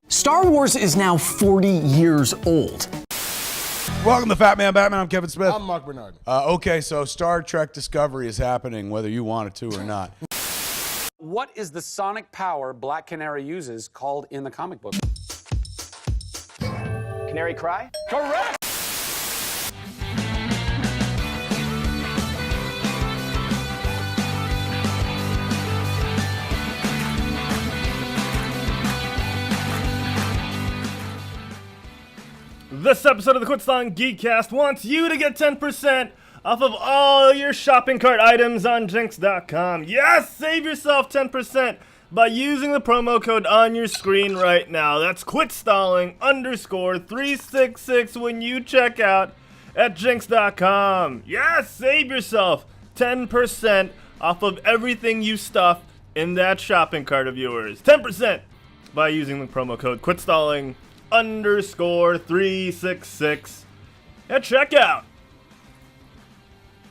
Star Wars is now 40 years old. Welcome to Fat Man Batman. I'm Kevin Smith. I'm Mark Bernard. Okay, so Star Trek Discovery is happening, whether you want it to or not. What is the sonic power Black Canary uses called in the comic book? Canary cry? Correct! This episode of the Quitsong Geekcast wants you to get 10% off of all your shopping cart items on Jinx.com. Yes, save yourself 10% by using the promo code on your screen right now. That's quitstalling_366 when you check out at Jinx.com. Yes, save yourself 10% off of everything you stuff in that shopping cart of yours. 10% by using the promo code quitstalling_366 at checkout.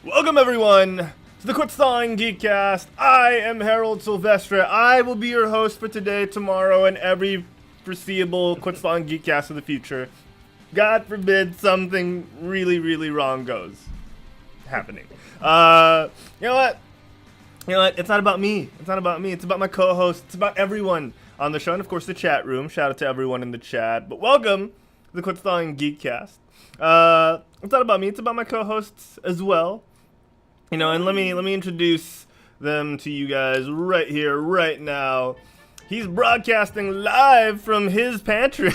Welcome everyone to the Quitstalling Geekcast. I am Herald Silvestre. I will be your host for today, tomorrow, and every foreseeable Quitstalling Geekcast in the future. God forbid something really, really wrong goes happening. You know what? It's not about me. It's not about me. It's about my co-host. It's about everyone on the show, and of course the chat room. Shout out to everyone in the chat. But welcome to the Quitstalling Geekcast. It's not about me. It's about my co-hosts as well. You know, and let me introduce them to you guys right here, right now. He's broadcasting live from his pantry,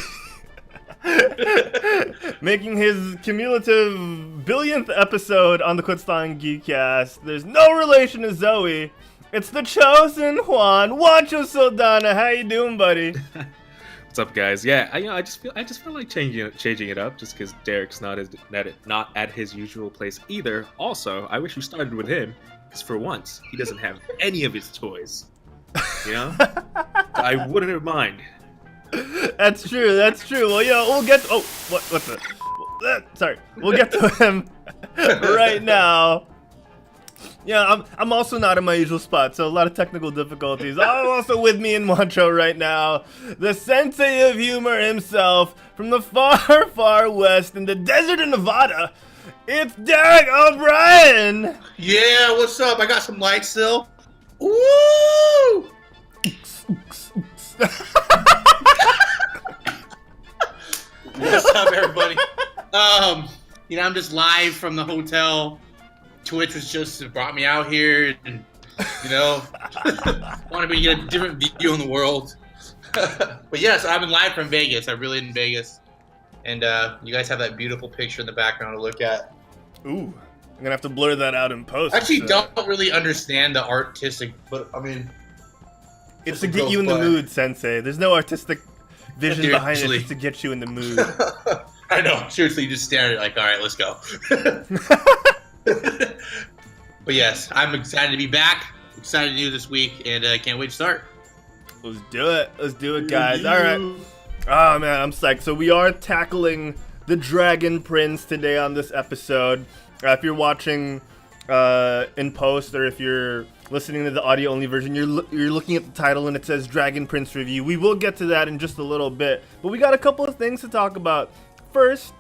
making his cumulative billionth episode on the Quitstalling Geekcast. There's no relation to Zoe. It's the chosen Juancho Saldana. How you doing, buddy? What's up, guys? Yeah, I just feel like changing it up, just because Derek's not at his usual place either. Also, I wish you started with him, because for once he doesn't have any of his toys. You know, I wouldn't mind. That's true. Well, we'll get. What's that? Sorry, we'll get to him right now. Yeah, I'm also not in my usual spot, so a lot of technical difficulties. Also with me in Juancho right now, the sensei of humor himself, from the far, far west in the desert of Nevada, it's Derek O'Brien! Yeah, what's up? I got some lights still. Woo! What's up, everybody? I'm just live from the hotel. Twitch was just brought me out here, and wanted me to get a different view in the world. But yes, I'm live from Vegas. I'm really in Vegas, and you guys have that beautiful picture in the background to look at. Ooh, I'm gonna have to blur that out in post. I actually don't really understand the artistic, but I mean, it's to get you in the mood, Sensei. There's no artistic vision behind it. It's to get you in the mood. I know. Seriously, you just stare at it like, all right, let's go. But yes, I'm excited to be back. Excited to do this week, and I can't wait to start. Let's do it, guys. All right. Oh man, I'm psyched. So we are tackling the Dragon Prince today on this episode. If you're watching in post, or if you're listening to the audio-only version, you're looking at the title and it says Dragon Prince Review. We will get to that in just a little bit, but we got a couple of things to talk about. First,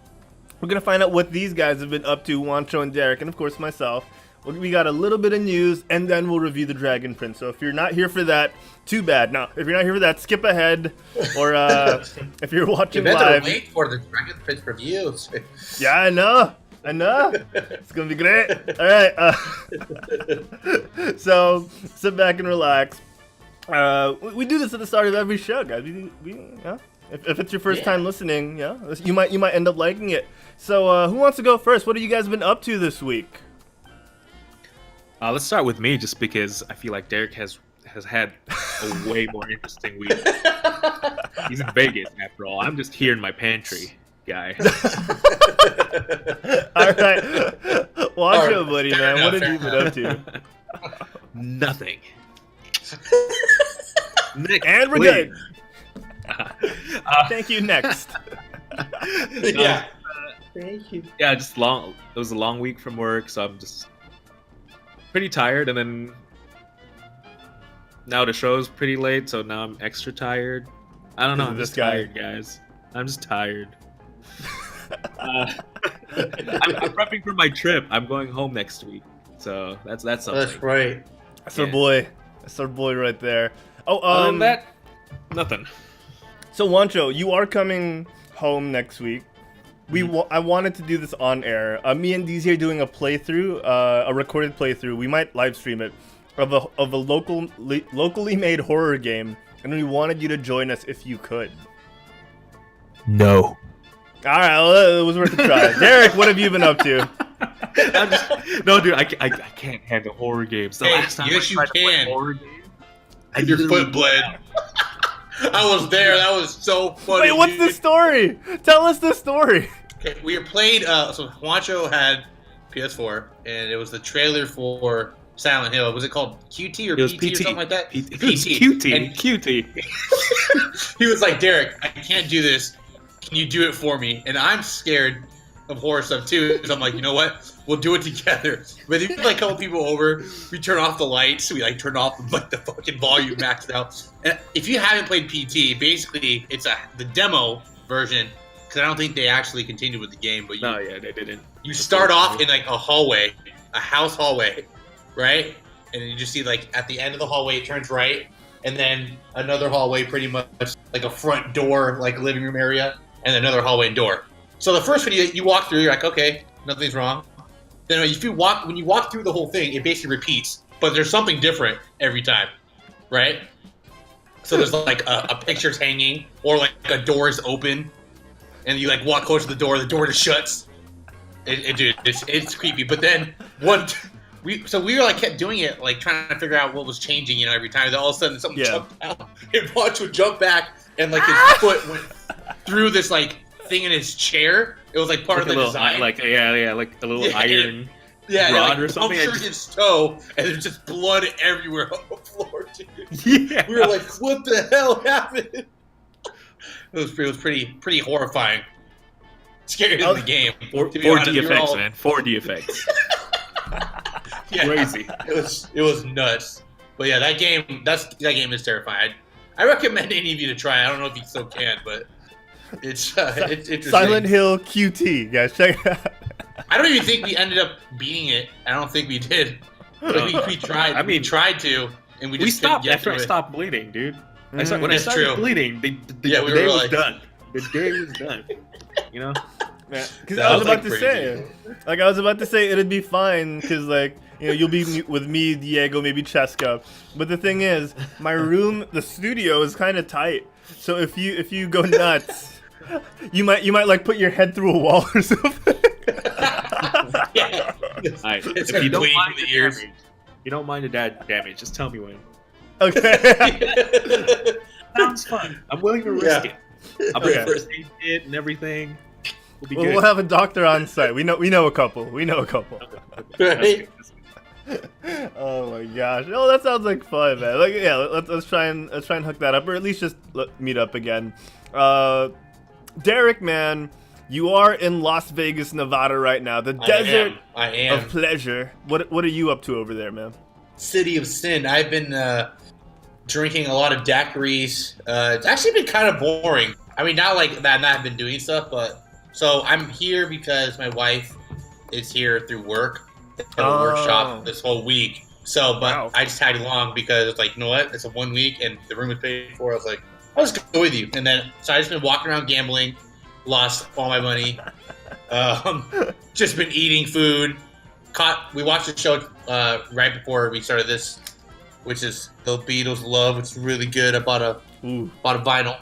we're going to find out what these guys have been up to, Juancho and Derek, and of course myself. We got a little bit of news, and then we'll review the Dragon Prince. So if you're not here for that, too bad. Now, if you're not here for that, skip ahead. Or if you're watching live, wait for the Dragon Prince reviews. Yeah, I know. It's going to be great. All right. So sit back and relax. We do this at the start of every show, guys. If it's your first time listening, you might end up liking it. So who wants to go first? What have you guys been up to this week? Let's start with me, just because I feel like Derek has had a way more interesting week. He's in Vegas, after all. I'm just here in my pantry, guy. All right. Watch it, buddy, man. What have you been up to? Nothing. Next, and we're good. Thank you. Next. Yeah. Thank you. Yeah, just long. It was a long week from work, so I'm just pretty tired. And then now the show's pretty late, so now I'm extra tired. I don't know. I'm This just guy. tired, guys. I'm just tired. I'm prepping for my trip. I'm going home next week, so that's something. That's right. That's our boy. That's our boy right there. Oh, Other than that, nothing. So Juancho, you are coming home next week. I wanted to do this on air. Me and DJ are doing a playthrough, a recorded playthrough. We might live stream it of a locally made horror game, and we wanted you to join us if you could. No. All right, well, it was worth a try. Derek, what have you been up to? No, dude, I can't handle horror games. The last time yes, I tried to play can. a horror game, Your foot bled. I was there. That was so funny. Wait, what's the story? Tell us the story. Okay, we played. So Juancho had PS4, and it was the trailer for Silent Hill. Was it called QT or It was PT or something like that? It was QT. And QT. he was like, Derek, I can't do this. Can you do it for me? And I'm scared of horror stuff too. So I'm like, you know what? We'll do it together. But if you like a couple people over, we turn off the lights. We like turn off the fucking volume maxed out. And if you haven't played PT, basically it's the demo version. Because I don't think they actually continued with the game. But No, yeah, they didn't. you start off in like a hallway, a house hallway, right? And then you just see like at the end of the hallway, it turns right, and then another hallway, pretty much like a front door, like living room area, and another hallway and door. So the first video you walk through, you're like, okay, nothing's wrong. Then when you walk through the whole thing, it basically repeats, but there's something different every time, right? So there's like a picture's hanging, or like a door is open, and you like walk close to the door just shuts. Dude, it's creepy. But then we were like kept doing it, like trying to figure out what was changing, you know, every time. Then all of a sudden something jumped out, and Juancho would jump back, and like his foot went through this like thing in his chair. It was like part of the design. Like a little iron rod rod or like, something. punctured his toe, and there's just blood everywhere on the floor, dude. Yeah. We were like, what the hell happened? It was pretty horrifying. Scarier than the game. 4D effects, man. 4D effects. Yeah, Crazy. It was nuts. But yeah, that game is terrifying. I recommend any of you to try it. I don't know if you still can, but it's interesting. Silent Hill QT, guys, check it out. I don't even think we ended up beating it. I don't think we did. We tried. I mean, we tried to, and we just stopped couldn't get after to I it. stopped bleeding, dude. When I That's started true. bleeding, the Yeah, we day were was like- done. The day was done. You know? Because That I was was, about like, to pretty say, it'd be fine, because like, you know, you'll be with me, Diego, maybe Cheska. But the thing is, my room, the studio is kind of tight. So if you go nuts, you might like put your head through a wall or something. Yeah. Alright, It's if you don't bleeding mind from the the ears. damage, you don't mind the damage, just tell me when. Okay. Sounds fun. I'm willing to risk it. I'll bring Okay. first aid kit and everything. We'll be Well, good. we'll have a doctor on site. We know a couple. Right? Oh my gosh! Oh, that sounds like fun, man. Like, yeah, let's try and hook that up, or at least just meet up again. Derek, man, you are in Las Vegas, Nevada right now, the desert I am. of pleasure. What are you up to over there, man? City of Sin. I've been drinking a lot of daiquiris. It's actually been kind of boring. I mean, not like that. I've been doing stuff, but so I'm here because my wife is here through work. At a workshop this whole week. So, but Wow. I just tagged along because it's like, you know what? It's a 1 week and the room is paid for. I was like, I'll just go with you. And then, so I just been walking around gambling, lost all my money. Just been eating food. We watched the show right before we started this, which is The Beatles Love, which is really good. I bought a vinyl.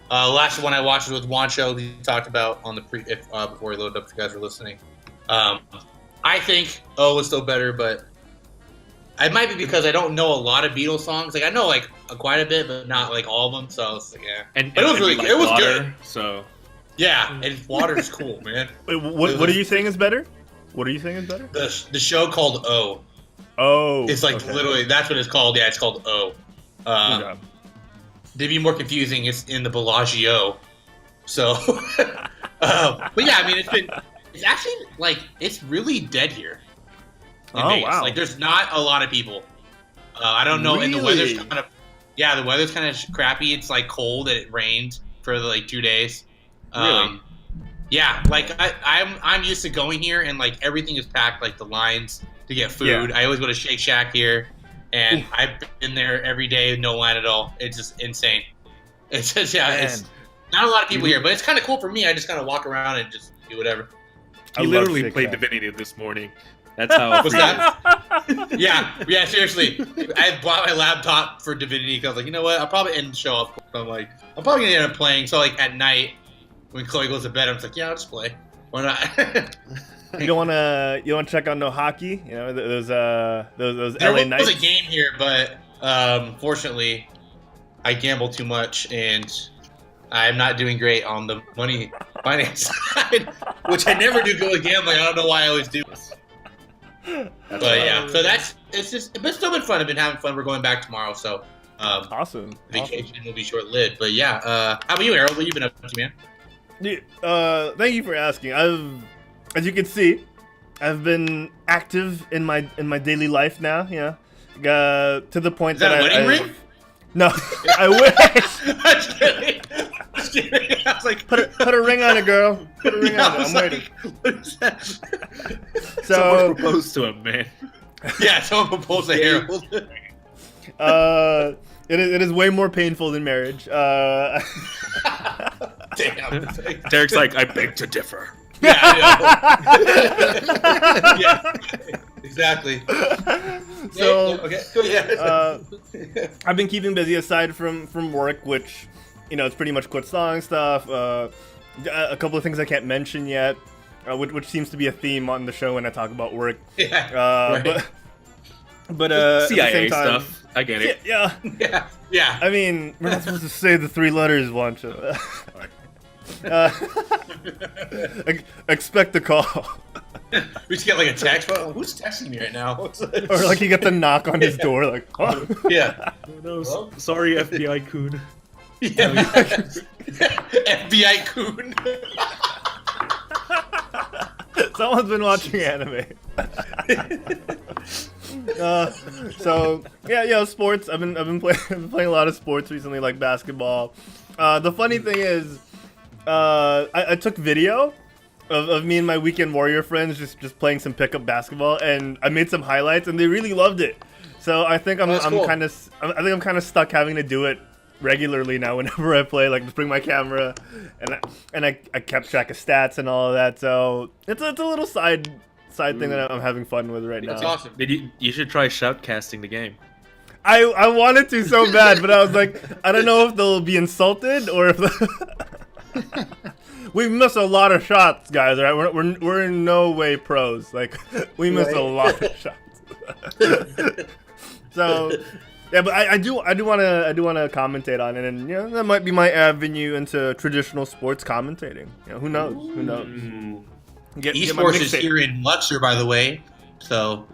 Last one I watched was with Juancho. He talked about on the before he loaded up. If you guys were listening, I think is still better, but it might be because I don't know a lot of Beatles songs. Like I know like quite a bit, but not like all of them. So I was like, yeah. But it was really like it was water, good. So Yeah, and water's cool, man. Wait, what are you saying is better? What are you saying is better? The show called O. Oh, It's like okay. literally that's what it's called. Yeah, it's called O. Okay. To be more confusing, it's in the Bellagio. So, but yeah, I mean, it's actually like it's really dead here. In Oh, Vegas. wow. Like there's not a lot of people. I don't know, and the weather's Really? kind of Yeah, the weather's kind of crappy. It's like cold and it rained for like 2 days. Really? Yeah, like I'm used to going here and like everything is packed, like the lines to get food. Yeah. I always go to Shake Shack here, and I've been there every day, no line at all. It's just insane. It's just it's not a lot of people here, but it's kind of cool for me. I just kind of walk around and just do whatever. He literally played Divinity this morning. That's how. What's that? yeah, seriously. I bought my laptop for Divinity because I was like, you know what? I'll probably end the show off. I'm like, I'm probably gonna end up playing. So like at night when Chloe goes to bed, I'm just like, yeah, I'll just play. Why not? You don't wanna check out no hockey? You know those there LA Knights. was a game here, but fortunately, I gamble too much and I'm not doing great on the money finance side, which I never do good with gambling. I don't know why I always do. But yeah, so it's still been fun. I've been having fun. We're going back tomorrow, so awesome. Vacation will be short lived, but yeah. How about you, Harold? What have you been up to, man? Dude, thank you for asking. As you can see, I've been active in my daily life now. You know, to the point Is that a wedding ring? No, I wish. I'm just kidding. Just kidding. I was like, Put a ring on it, girl. Put a ring on it. I'm waiting. What is that? Someone So, proposed to him, man. Yeah, someone proposed to Harold. it is way more painful than marriage. Damn. Derek's like, I beg to differ. Yeah, I know. Yeah, exactly. So, Yeah. I've been keeping busy aside from work, which, you know, it's pretty much quit song stuff. A couple of things I can't mention yet, which seems to be a theme on the show when I talk about work. Yeah. Right. But at the CIA same time, stuff. I get it. Yeah. I mean, we're not supposed to say the 3 letters, Juancho. Expect the call. We just get like a text. Well, who's texting me right now? Or like you get the knock on his door, like, oh. Yeah. No, sorry, FBI coon. Yeah. FBI coon. Someone's been watching anime. So yeah, sports. I've been playing a lot of sports recently, like basketball. The funny thing is, I took video of me and my weekend warrior friends just playing some pickup basketball, and I made some highlights, and they really loved it. So I think I'm cool. kind of stuck having to do it regularly now whenever I play. Like, just bring my camera, and I kept track of stats and all of that. So it's a little side thing that I'm having fun with right now. That's awesome. You should try shoutcasting the game. I wanted to so bad, but I was like, I don't know if they'll be insulted or if we miss a lot of shots, guys. All right, we're in no way pros. Like, we miss a lot of shots. So yeah, but I do want to commentate on it, and you know, that might be my avenue into traditional sports commentating. You know, who knows? Get my Esports is mixtape. here in Luxor, by the way. So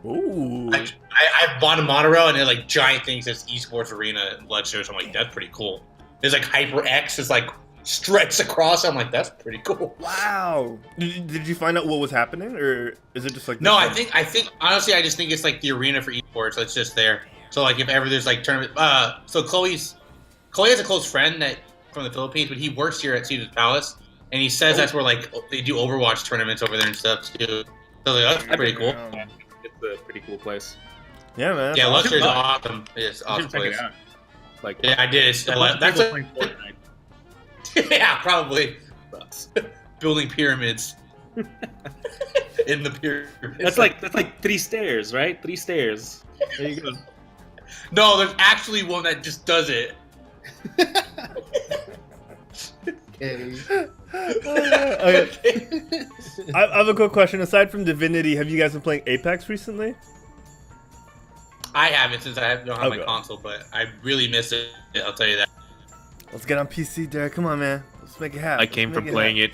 Ooh. I bought a monorail and they're like giant things. That's Esports Arena in Luxor. So I'm like, that's pretty cool. There's like HyperX is like stretched across. I'm like, that's pretty cool. Wow. Did you find out what was happening, or is it just like? No, I think honestly, I just think it's like the arena for esports that's just there. So like if ever there's like tournament, so Chloe has a close friend that from the Philippines, but he works here at Caesar's Palace, and he says that's where like they do Overwatch tournaments over there and stuff too. So like, that's pretty cool. It's a pretty cool place. Yeah, man. Yeah, Luxor is awesome. It's an awesome place. Like, Yeah, I did. That's people playing Fortnite. Yeah, probably. Building pyramids. In the pyramids. That's like 3 stairs, right? 3 stairs. There you go. No, there's actually one that just does it. Okay. I have a quick question. Aside from Divinity, have you guys been playing Apex recently? I haven't since I don't have my Okay. console, but I really miss it. I'll tell you that. Let's get on PC, Derek. Come on, man. Let's make it happen. I came from playing it.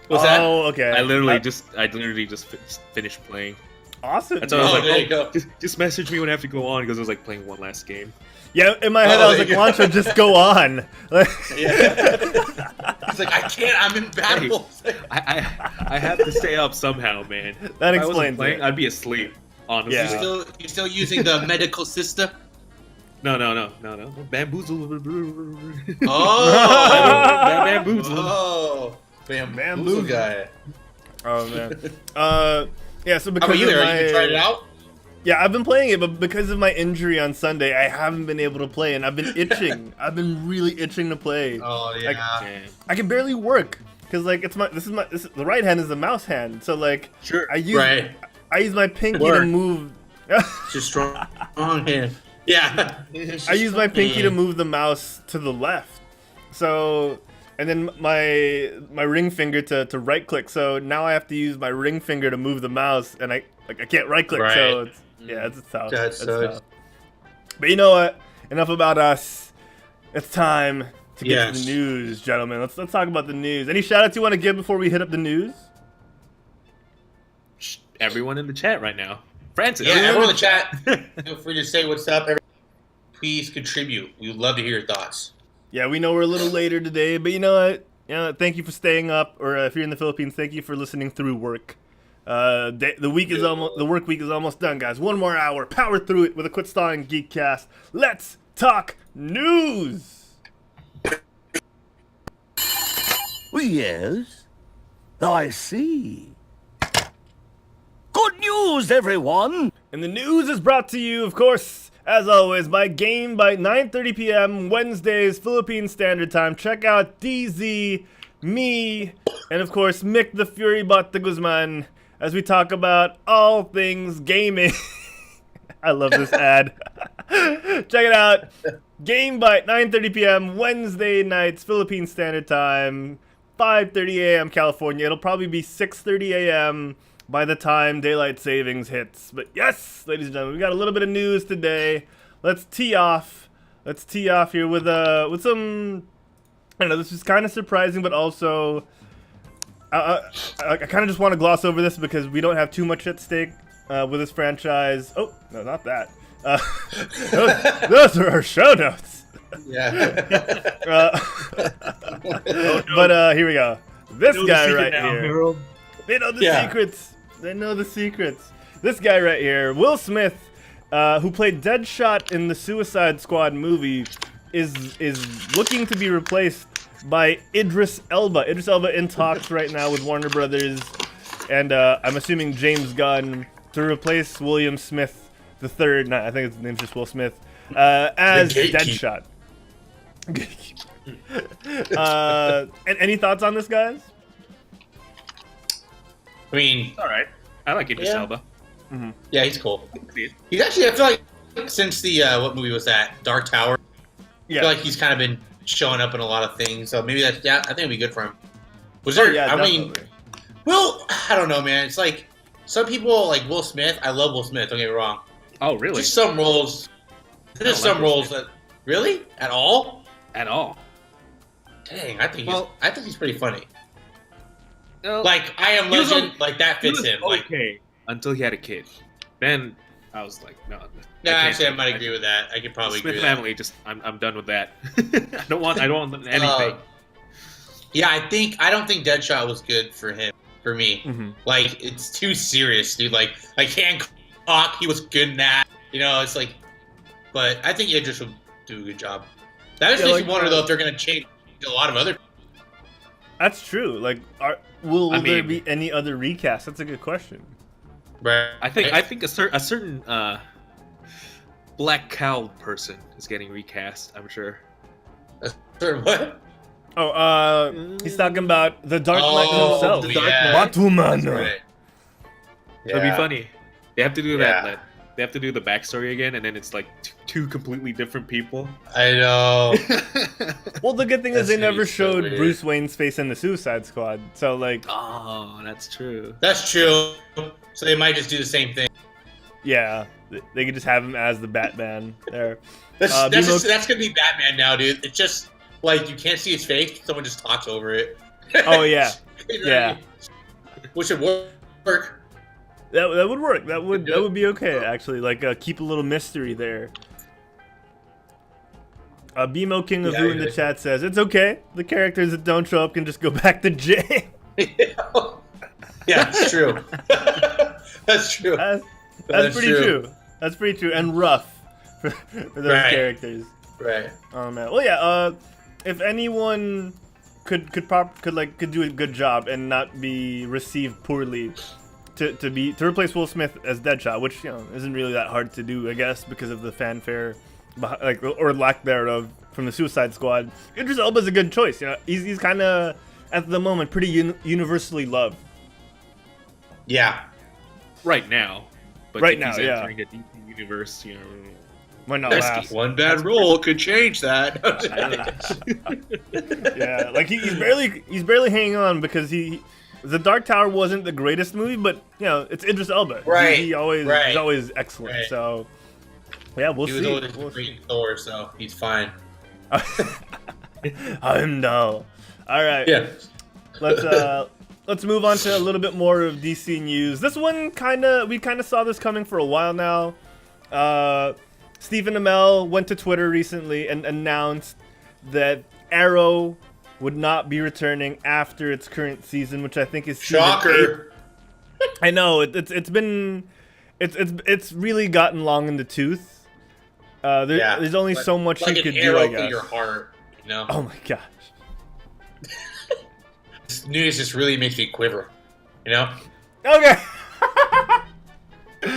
What's that? Oh, okay. I literally just finished playing. Awesome. That's why I was Oh, like, there you go. just message me when I have to go on, because I was like playing one last game. Yeah, in my head, Oh, I was like, there you Juancho, just go on. Yeah. He's like, I can't. I'm in battle. I have to stay up somehow, man. That If I wasn't explains playing, it. I'd be asleep. Honestly. Yeah. You still using the medical system? No. Bamboozle. Oh, Bamboozle. oh, bamboozle guy. Oh man. Yeah. So How because about you, of Eric? You tried it my out? yeah, I've been playing it, but because of my injury on Sunday, I haven't been able to play, and I've been itching. I've been really itching to play. Oh yeah. Like, I can barely work because like the right hand is the mouse hand, so like Sure. I use my pinky to Work. move. It's just strong hand. Yeah. I use my pinky to move the mouse to the left. So, and then my ring finger to right click. So now I have to use my ring finger to move the mouse, and I can't right click. Right. So it's tough. That It's sucks. tough. But you know what? Enough about us. It's time to get to Yes. the news, gentlemen. Let's talk about the news. Any shout outs you want to give before we hit up the news? Everyone in the chat right now. Francis. Yeah, everyone in the chat, feel free to say what's up. Please contribute. We would love to hear your thoughts. Yeah, we know we're a little later today, but you know what? Thank you for staying up, or if you're in the Philippines, thank you for listening through work. The work week is almost done, guys. One more hour, power through it with a Quit Stalling Geekcast. Let's talk news. Yes, I see. Good news, everyone! And the news is brought to you, of course, as always, by Game by 9:30 p.m. Wednesdays, Philippine Standard Time. Check out DZ, me, and of course Mick the Fury Bata Guzman as we talk about all things gaming. I love this ad. Check it out. Game by 9:30 p.m. Wednesday nights, Philippine Standard Time, 5:30 a.m. California. It'll probably be 6:30 a.m. by the time daylight savings hits. But yes, ladies and gentlemen, we got a little bit of news today. Let's tee off. Let's tee off here with some. I don't know. This is kind of surprising, but also I kind of just want to gloss over this because we don't have too much at stake with this franchise. Oh no, not that. Those are our show notes. Yeah. But here we go. This Know the guy secret right now, here. Harold. They know the Yeah. secrets. They know the secrets. This guy right here, Will Smith, who played Deadshot in the Suicide Squad movie, is looking to be replaced by Idris Elba. Idris Elba in talks right now with Warner Brothers, and I'm assuming James Gunn to replace William Smith III. No, I think his name's just Will Smith as gatekeeper. Deadshot. And any thoughts on this, guys? I mean, All right. I like Idris Yeah. Elba. yeah, he's cool. Yeah. He's actually, I feel like, since the, what movie was that? Dark Tower? I Yeah. feel like he's kind of been showing up in a lot of things. So maybe that's, yeah, I think it'd be good for him. Was there, Yeah, I mean, definitely. well, I don't know, man. It's like, some people like Will Smith. I love Will Smith, don't get me wrong. Oh, really? Just some roles. There's like some Will roles that, really? At all? At all. Dang, I think Well- he's pretty funny. No, Like, I Am He was Legend, like, that he fits was him. Like, okay until he had a kid. Then I was like, no. no, can't actually, I do might that. agree with that. I could probably Smith agree with that. family. Just I'm done with that. I don't want anything. Yeah, I don't think Deadshot was good for him, for me. Mhm. Like, it's too serious, dude. Like Hancock, he was good in that. You know, it's like, but I think Idris will do a good job. That just Yeah, makes like, me wonder, though, if they're going to change a lot of other. That's true. Like, will I there mean- be any other recast? That's a good question. Right. I think a certain black cowl person is getting recast. I'm sure. What? Oh, he's talking about the Dark Knight himself. the Dark yeah. Knight. Batwoman. That's right. It'll be Yeah. funny. They have to do Yeah. that. They have to do the backstory again, and then it's like two completely different people. I know. Well, the good thing is That's they gonna be never so showed weird. Bruce Wayne's face in the Suicide Squad. So, like, Oh, that's true. That's true. So they might just do the same thing. yeah, they could just have him as the Batman there. That's BMO that's gonna be Batman now, dude. It's just like you can't see his face. Someone just talks over it. Oh, yeah. You know what I Yeah. mean? Which would work. That would work. That would be okay, actually. Like, keep a little mystery there. BMO King of Yeah, Who in the yeah. chat says, it's okay. The characters that don't show up can just go back to jail. Yeah, that's true. That's true. That's That's pretty true. true. That's pretty true. And rough. for those characters. Right. Oh man. Well, yeah. If anyone could do a good job and not be received poorly, to replace Will Smith as Deadshot, which isn't really that hard to do, I guess, because of the fanfare, or lack thereof from the Suicide Squad. Idris Elba's a good choice. He's kind of at the moment pretty universally loved. Yeah. Right now. But right if now, he's yeah. entering a DC universe, Might not last. One bad role could change that. Yeah, like he's barely hanging on because The Dark Tower wasn't the greatest movie, but it's Idris Elba. Right. He's always excellent. Right. So yeah, we'll He see. was always great in Thor, so he's fine. I'm no. All right. Yeah. Let's move on to a little bit more of DC news. This one we kind of saw this coming for a while now. Stephen Amell went to Twitter recently and announced that Arrow would not be returning after its current season, which I think is Shocker. 8. I know it's really gotten long in the tooth. There's only so much you could do, I guess. Through your heart, Oh my gosh. This news just really makes me quiver, Okay.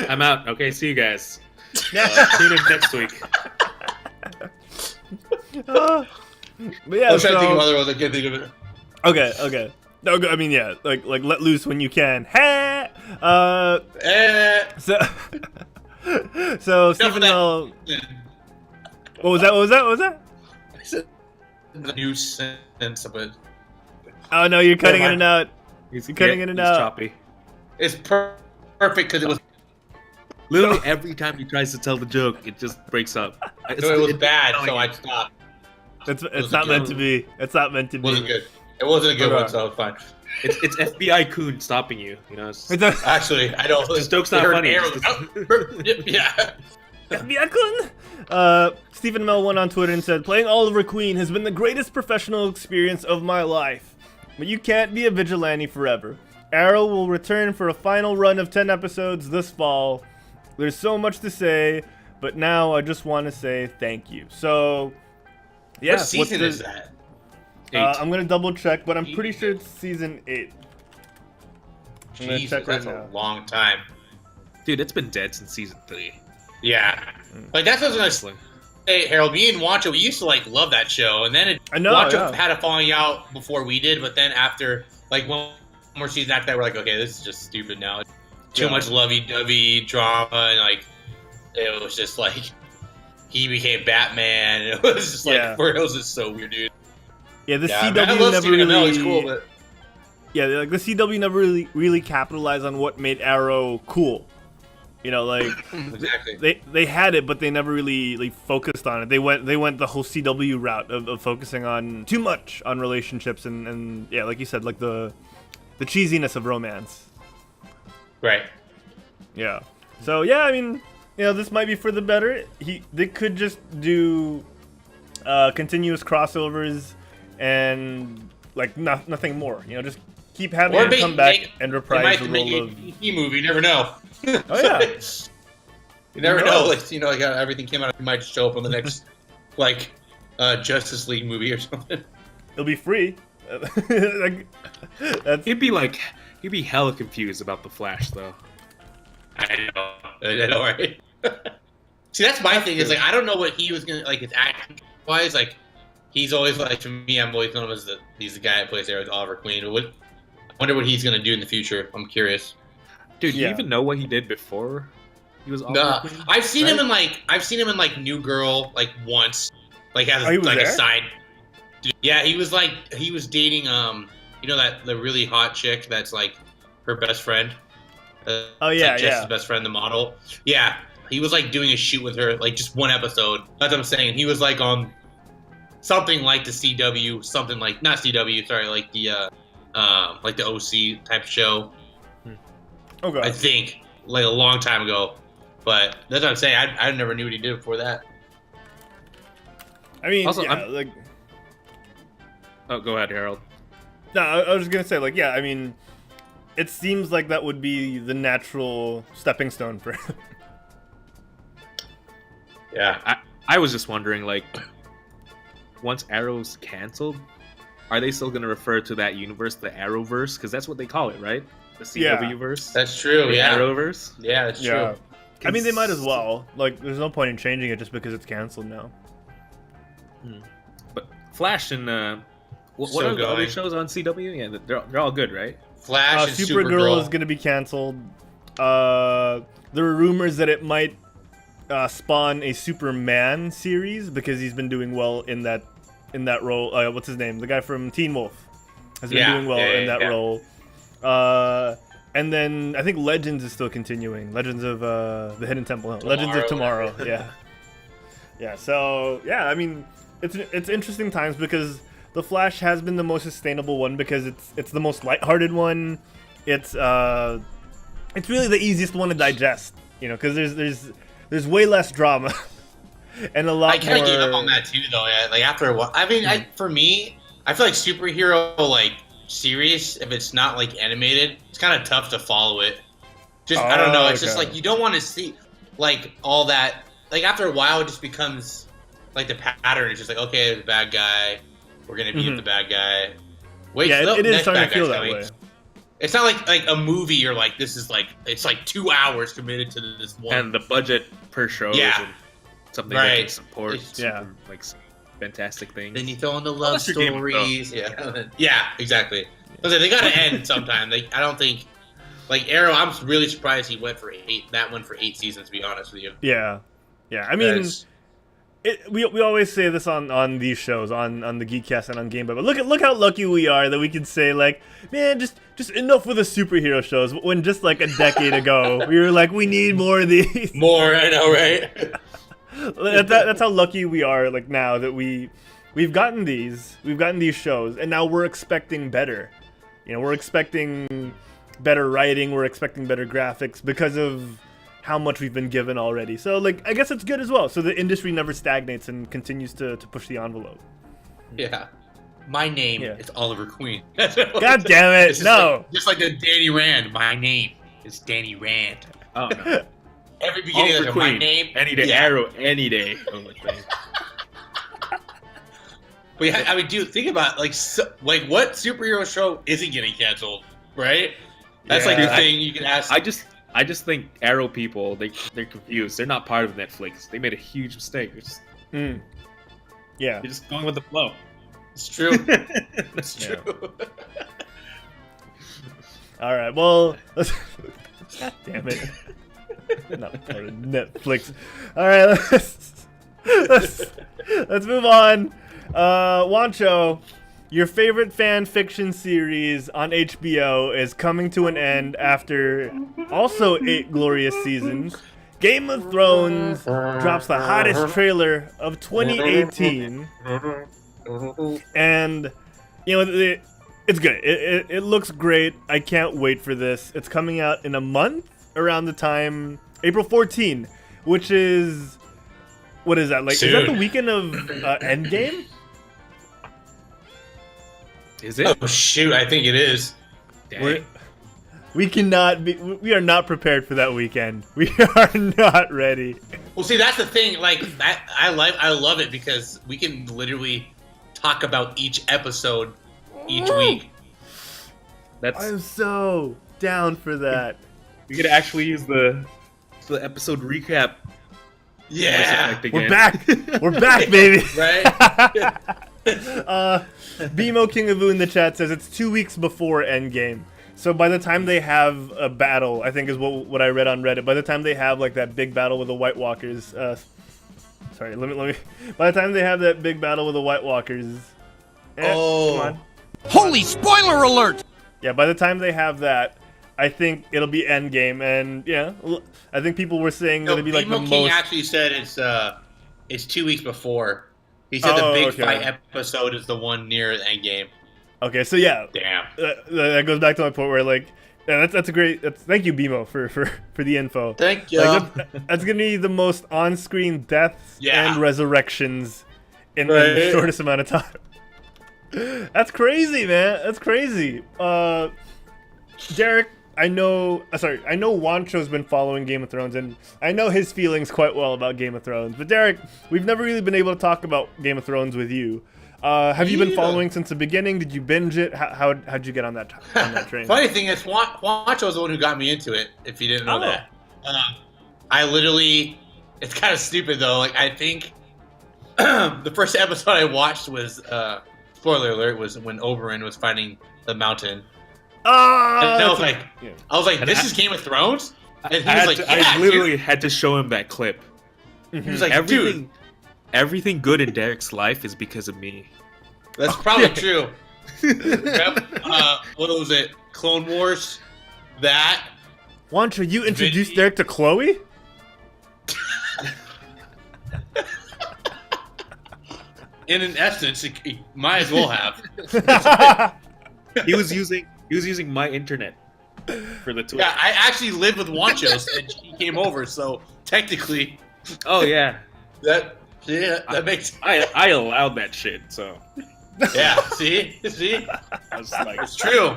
I'm out. Okay, see you guys. Tune in next week. But yeah, I was trying to think of other ones. I can't think of it. Okay. No, I mean, yeah, like let loose when you can. Hey, so Stephen Amell. What was that? I said the new sense of it. Oh no, you're cutting in and out. He's cutting in and out. Choppy. It's perfect because it was. Literally every time he tries to tell the joke, it just breaks up. So it was bad, so I stopped. It's not meant to be. It's not meant to be. It wasn't good. It wasn't a good one, so it's fine. It's FBI Coon stopping you. Actually, I don't. This joke's not funny. Yeah. Stephen Amell went on Twitter and said, "Playing Oliver Queen has been the greatest professional experience of my life. But you can't be a vigilante forever. Arrow will return for a final run of 10 episodes this fall. There's so much to say, but now I just want to say thank you." So, yeah. What season is that? 8. I'm going to double check, but I'm pretty sure it's season 8. I'm going to check right that's now. a long time. Dude, it's been dead since season 3. Yeah. Like, that's what I was going to say, Harold. Me and Juancho, we used to, love that show. And then Juancho had a falling out before we did, but then after, one more season after that, we're like, okay, this is just stupid now. Too much lovey-dovey drama, and, it was just, he became Batman. It was just, it was just so weird, dude. Yeah, the I CW love never Stephen really... Amell, he's cool, but... Yeah, the CW never really capitalized on what made Arrow cool. Exactly. They had it, but they never really focused on it. They went the whole CW route of focusing on too much on relationships and yeah, like you said, the cheesiness of romance. Right. Yeah. So yeah, I mean, this might be for the better. They could just do continuous crossovers and nothing more. Just keep having him come back and reprise the role of. DC movie. You never know. Oh yeah. You never know. Everything came out. It might show up on the next, Justice League movie or something. It'll be free. He'd be hella confused about the Flash, though. I know, right? See, that's my thing. Is I don't know what he was gonna his acting wise. He's always to me. I'm always known as he's the guy that plays there with Oliver Queen. I wonder what he's gonna do in the future. I'm curious. Dude, you even know what he did before he was Oliver Queen? I've seen him in New Girl once. As a side. Dude. Yeah, he was dating the really hot chick that's her best friend. Jess's best friend, the model. Yeah, he was doing a shoot with her, just one episode. That's what I'm saying. He was on something like the CW, something not CW, sorry, the OC type show. Okay. I think a long time ago, but that's what I'm saying. I never knew what he did before that. I mean, also, yeah, Oh, go ahead, Harold. No, I was gonna say, I mean, it seems like that would be the natural stepping stone for him. Yeah. I was just wondering, like, once Arrow's canceled, are they still going to refer to that universe the Arrowverse? Because that's what they call it, right? The CW verse. That's true. The Yeah. Arrowverse. Yeah, that's Yeah. true. I mean, they might as well. Like, there's no point in changing it just because it's canceled now. But Flash and what Still are the other going. shows on CW? Yeah, they're all good, right? Flash and Supergirl is going to be canceled. There were rumors that it might spawn a Superman series because he's been doing well in that role. What's his name? The guy from Teen Wolf has been doing well in that role. And then I think Legends is still continuing. Legends of the Hidden Temple. Legends of Tomorrow. Yeah. So yeah, I mean, it's interesting times because the Flash has been the most sustainable one because it's the most lighthearted one. It's really the easiest one to digest, because there's way less drama and a lot. I kind more... of gave up on that too, though. Yeah, like after a while, I mean, for me, I feel like superhero like series, if it's not like animated, it's kind of tough to follow it. Just I don't know. It's just like you don't want to see like all that. Like after a while, it just becomes like the pattern. It's just like, okay, the bad guy, we're gonna beat the bad guy. Wait, yeah, it is starting to feel that way. It's not like a movie. You're like, this is like it's like 2 hours committed to this one. And the budget per show isn't something that can support like fantastic things. Then you throw in the love your Game of stories. Yeah, exactly. Because they gotta end sometime. I don't think like Arrow. I'm really surprised he went for 8. That went for 8 seasons. To be honest with you. Yeah. I mean, we always say this on these shows on the Geekcast and on Game Boy, but look how lucky we are that we can say like, man, just enough with the superhero shows. When just like a decade ago, we were like, we need more of these. More, I know, right? That's how lucky we are. Like now that we've gotten these shows, and now we're expecting better. We're expecting better writing. We're expecting better graphics because of how much we've been given already. So like, I guess it's good as well. So the industry never stagnates and continues to push the envelope. Yeah. My name is Oliver Queen. God damn it! No. Just like the Danny Rand. My name is Danny Rand. Oh no. Every beginning Oliver of Queen. my name. Any day, Arrow, any day. Oh, But yeah, I mean, dude, think about like what superhero show isn't getting canceled, right? That's like the thing you can ask. I just think Arrow people, they're confused. They're not part of Netflix. They made a huge mistake. Yeah. They're just going with the flow. It's true. It's true. All right. Well, God damn it. Not part of Netflix. All right. Let's move on. Juancho, your favorite fan fiction series on HBO is coming to an end after also 8 glorious seasons. Game of Thrones drops the hottest trailer of 2018. And, it's good. It looks great. I can't wait for this. It's coming out in a month around the time, April 14, which is, what is that? Like, Soon. Is that the weekend of Endgame? Is it? Oh shoot, I think it is. We are not prepared for that weekend. We are not ready. Well, see, that's the thing. Like, I love it because we can literally talk about each episode each week. I'm so down for that. We could actually use the episode recap. Yeah, we're back. We're back, baby. Right? BMO King of Boo in the chat says it's 2 weeks before Endgame. So by the time they have a battle, I think is what I read on Reddit. By the time they have like that big battle with the White Walkers, sorry, let me. By the time they have that big battle with the White Walkers, come on. Holy spoiler alert! Yeah, by the time they have that, I think it'll be Endgame, and I think people were saying that it'd be like the King most. actually said it's 2 weeks before. He said the big fight episode is the one near the Endgame. Okay, so yeah, damn, that goes back to my point where like, that's a great. Thank you, BMO, for the info. Thank you. Like, that's gonna be the most on-screen deaths and resurrections in the shortest amount of time. That's crazy, man. That's crazy. Derek, I know Juancho's been following Game of Thrones, and I know his feelings quite well about Game of Thrones. But Derek, we've never really been able to talk about Game of Thrones with you. Have you been following since the beginning? Did you binge it? How'd you get on that train? Funny thing is, Juancho was the one who got me into it. If you didn't know that, I literally. It's kind of stupid though. Like I think the first episode I watched was spoiler alert was when Oberyn was fighting the mountain. And I was like, this is Game of Thrones? And he was like, I literally had to show him that clip. He was like, everything good in Derek's life is because of me. That's probably true. What was it? Clone Wars? That? Juancho, you introduced Derek to Chloe? In an essence, he might as well have. He was using my internet for the tour. Yeah, I actually lived with Juancho's and he came over, so technically. Oh yeah. That makes. I allowed that shit. So. Yeah. See. I was like, it's true.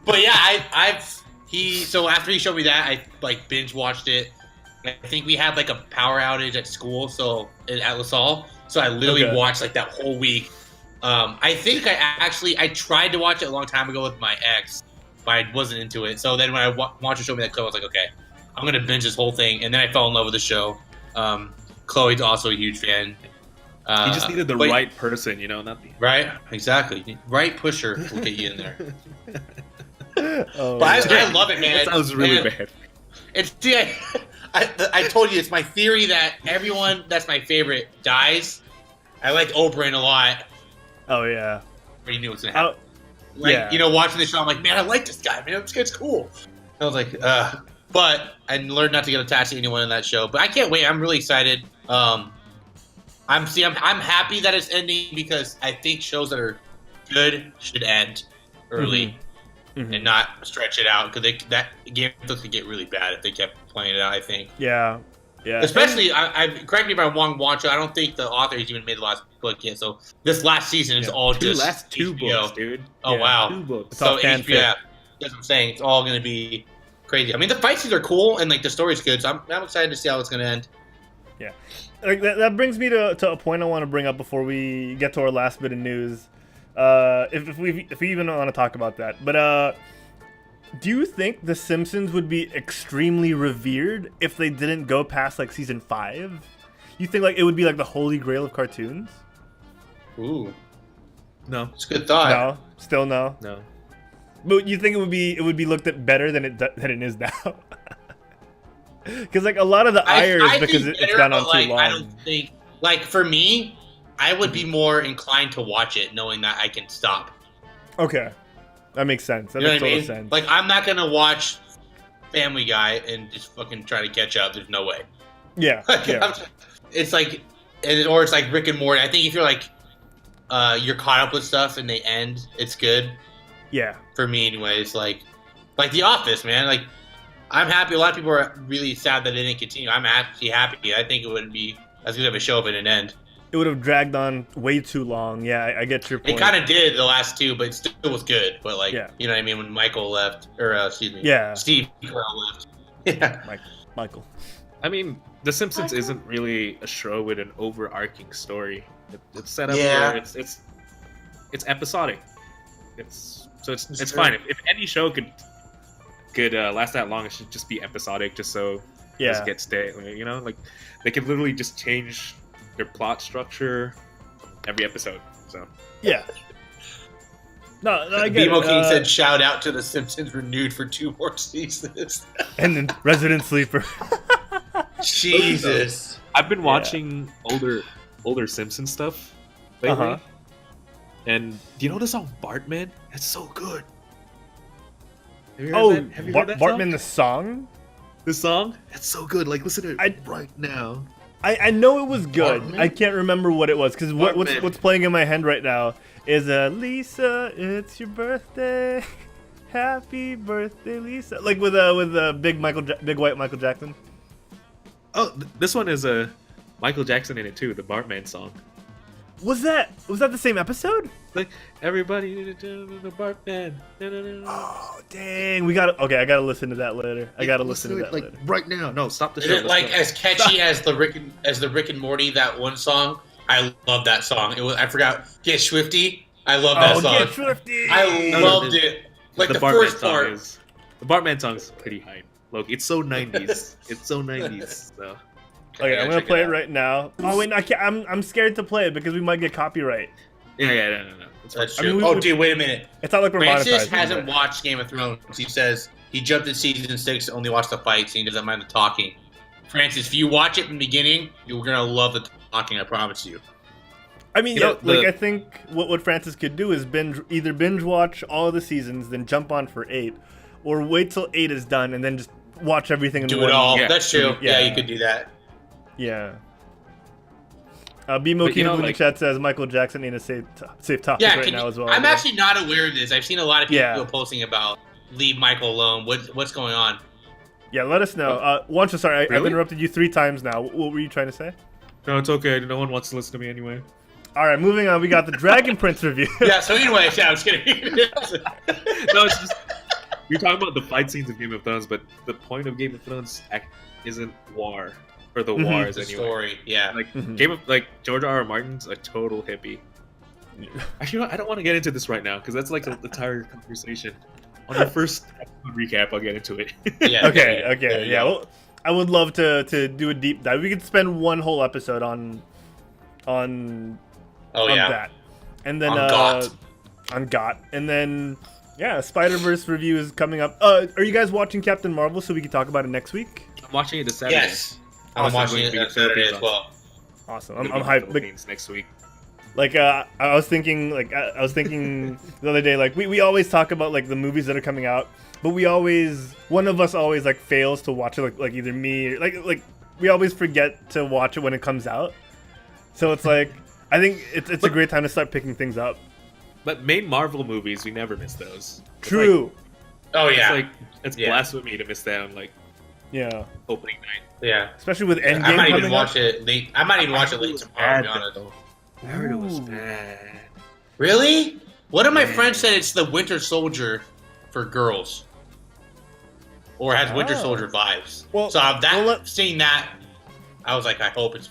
But yeah, So after he showed me that, I like binge watched it. I think we had like a power outage at school, at LaSalle. So I literally watched like that whole week. I think I tried to watch it a long time ago with my ex, but I wasn't into it. So then when Juancho showed me that clip, I was like, okay, I'm gonna binge this whole thing. And then I fell in love with the show. Chloe's also a huge fan. You just needed the right person, not the right. Exactly, right pusher will get you in there. Oh, but I love it, man. That sounds really bad. It's I told you it's my theory that everyone that's my favorite dies. I like Oberyn a lot. Oh yeah. Already knew what's gonna happen. Watching the show, I'm like, man, I like this guy. Man, this guy's cool. I was like, but I learned not to get attached to anyone in that show. But I can't wait. I'm really excited. I'm happy that it's ending because I think shows that are good should end early and not stretch it out because that game could get really bad if they kept playing it out. I think. Yeah. Especially, I correct me if I'm wrong, Juancho. I don't think the author has even made the last book yet. So this last season is all just last two HBO. books, dude. Oh wow, 2 books. So HBO. That's what I'm saying. It's all going to be crazy. I mean, the fight scenes are cool and like the story's good. So I'm excited to see how it's going to end. Yeah, like that brings me to a point I want to bring up before we get to our last bit of news. If we even want to talk about that, but do you think The Simpsons would be extremely revered if they didn't go past like season 5? You think like it would be like the holy grail of cartoons? Ooh, No. it's a good thought. No, still no. No. But you think it would be looked at better than it is now? Because like a lot of the ire is because it's gone on too long. I don't think for me, I would be more inclined to watch it knowing that I can stop. Okay. That makes sense. That makes total sense. Like, I'm not going to watch Family Guy and just fucking try to catch up. There's no way. Yeah. It's like, or it's like Rick and Morty. I think if you're like, you're caught up with stuff and they end, it's good. Yeah. For me, anyways. Like The Office, man. Like, I'm happy. A lot of people are really sad that it didn't continue. I'm actually happy. I think it wouldn't be as good of a show if it didn't end. It would have dragged on way too long. Yeah, I get your point. It kind of did the last 2, but it still was good. But like, you know what I mean? When Michael left, or Steve Carell left. Yeah, Michael. I mean, The Simpsons isn't really a show with an overarching story. It's set up where it's episodic. It's fine. If any show could last that long, it should just be episodic, just so it doesn't get stale. Like they could literally just change their plot structure every episode. So yeah. No, I get BMO it. King said, "Shout out to The Simpsons renewed for 2 more seasons." And then Resident Sleeper. Jesus, I've been watching older Simpsons stuff lately, and do you know the song "Bartman"? It's so good. Have you heard that? Have you heard that Bartman the song? The song? It's so good. Like, listen to it right now. I know it was good. Bartman? I can't remember what it was because what's playing in my head right now is Lisa, it's your birthday, happy birthday, Lisa. Like with big white Michael Jackson. Oh, this one is Michael Jackson in it too. The Bartman song. Was that the same episode? Like everybody, the Bartman. Oh dang, I gotta listen to that later. I gotta listen to that like later. right now. No, stop the Is show. it like as catchy as the Rick and Morty that one song? I love that song. I forgot. Get Swifty. I love that song. Get Swifty. I loved it. Like the first part. The Bartman song is pretty hype. Look, it's so 90s. It's so 90s. So. Okay, I'm gonna play it right now. Oh wait, no, I can't. I'm scared to play it because we might get copyright. Yeah, no. That's I true. mean, Dude, wait a minute. It's not like we're Francis monetizing. hasn't watched Game of Thrones. He says he jumped in season 6, only watched the fights, and he doesn't mind the talking. Francis, if you watch it from the beginning, you're gonna love the talking. I promise you. I mean, I think what Francis could do is either binge watch all of the seasons, then jump on for 8, or wait till 8 is done and then just watch everything in Do one. it all. Yeah. That's true. Yeah, you could do that. Yeah. BMO King in the chat says Michael Jackson need a safe topic now as well. I'm actually not aware of this. I've seen a lot of people posting about leave Michael alone. What's going on? Yeah, let us know. Juancho, sorry, I've interrupted you 3 times now. What were you trying to say? No, it's okay. No one wants to listen to me anyway. All right, moving on. We got the Dragon Prince review. Yeah. So anyway, I was kidding. No, it's just you're talking about the fight scenes of Game of Thrones, but the point of Game of Thrones isn't war or the wars the anyway. Story, yeah. Like George R.R. Martin's a total hippie. Actually, I don't want to get into this right now because that's like the entire conversation. On the first recap, I'll get into it. Yeah. Okay. Yeah. Well, I would love to do a deep dive. We could spend one whole episode on that, and then on GOT, and then Spider-Verse review is coming up. Are you guys watching Captain Marvel so we can talk about it next week? I'm watching it this Saturday. Yes, I'm watching it this Saturday as well. Awesome. I'm hyped. Philippines next week. Like I was thinking the other day, like we always talk about like the movies that are coming out, but one of us always like fails to watch it, like either me or like we always forget to watch it when it comes out. So it's like I think it's a great time to start picking things up. But main Marvel movies, we never miss those. True. It's blasphemy to miss that on opening night. Yeah. Especially with Endgame. I might even watch it late. I might even watch it late tomorrow. To be honest. I heard it was bad. Really? One of my friends said it's the Winter Soldier for girls, or has Winter Soldier vibes. Well, seeing that, I was like, I hope it's.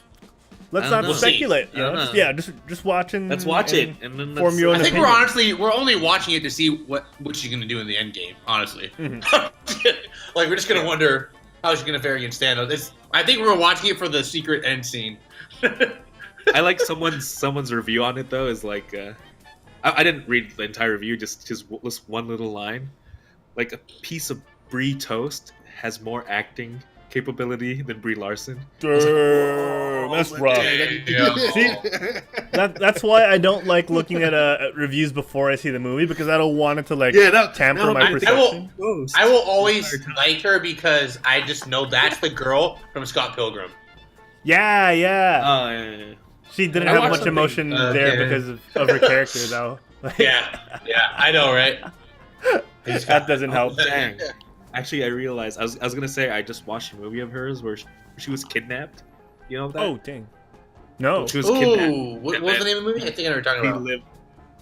Let's not speculate. Just watch and let's watch it and then form your own I think opinion. we're only watching it to see what she's gonna do in the end game. Honestly, like we're just gonna wonder how she's gonna fare against Thanos. I think we're watching it for the secret end scene. I like someone's review on it though. Is like, I didn't read the entire review. Just one little line, like a piece of brie toast has more acting capability than Brie Larson. That's rough. See, that's why I don't like looking at reviews before I see the movie, because I don't want it to tamper my perception. I will always like her because I just know that's the girl from Scott Pilgrim. Yeah. She didn't have much emotion there because of her character, though. Yeah, I know, right? That doesn't help. Dang. Actually, I realized I was gonna say I just watched a movie of hers where she was kidnapped. You know that? Oh, dang. No. She was kidnapped. What was the name of the movie? I think I know what you're talking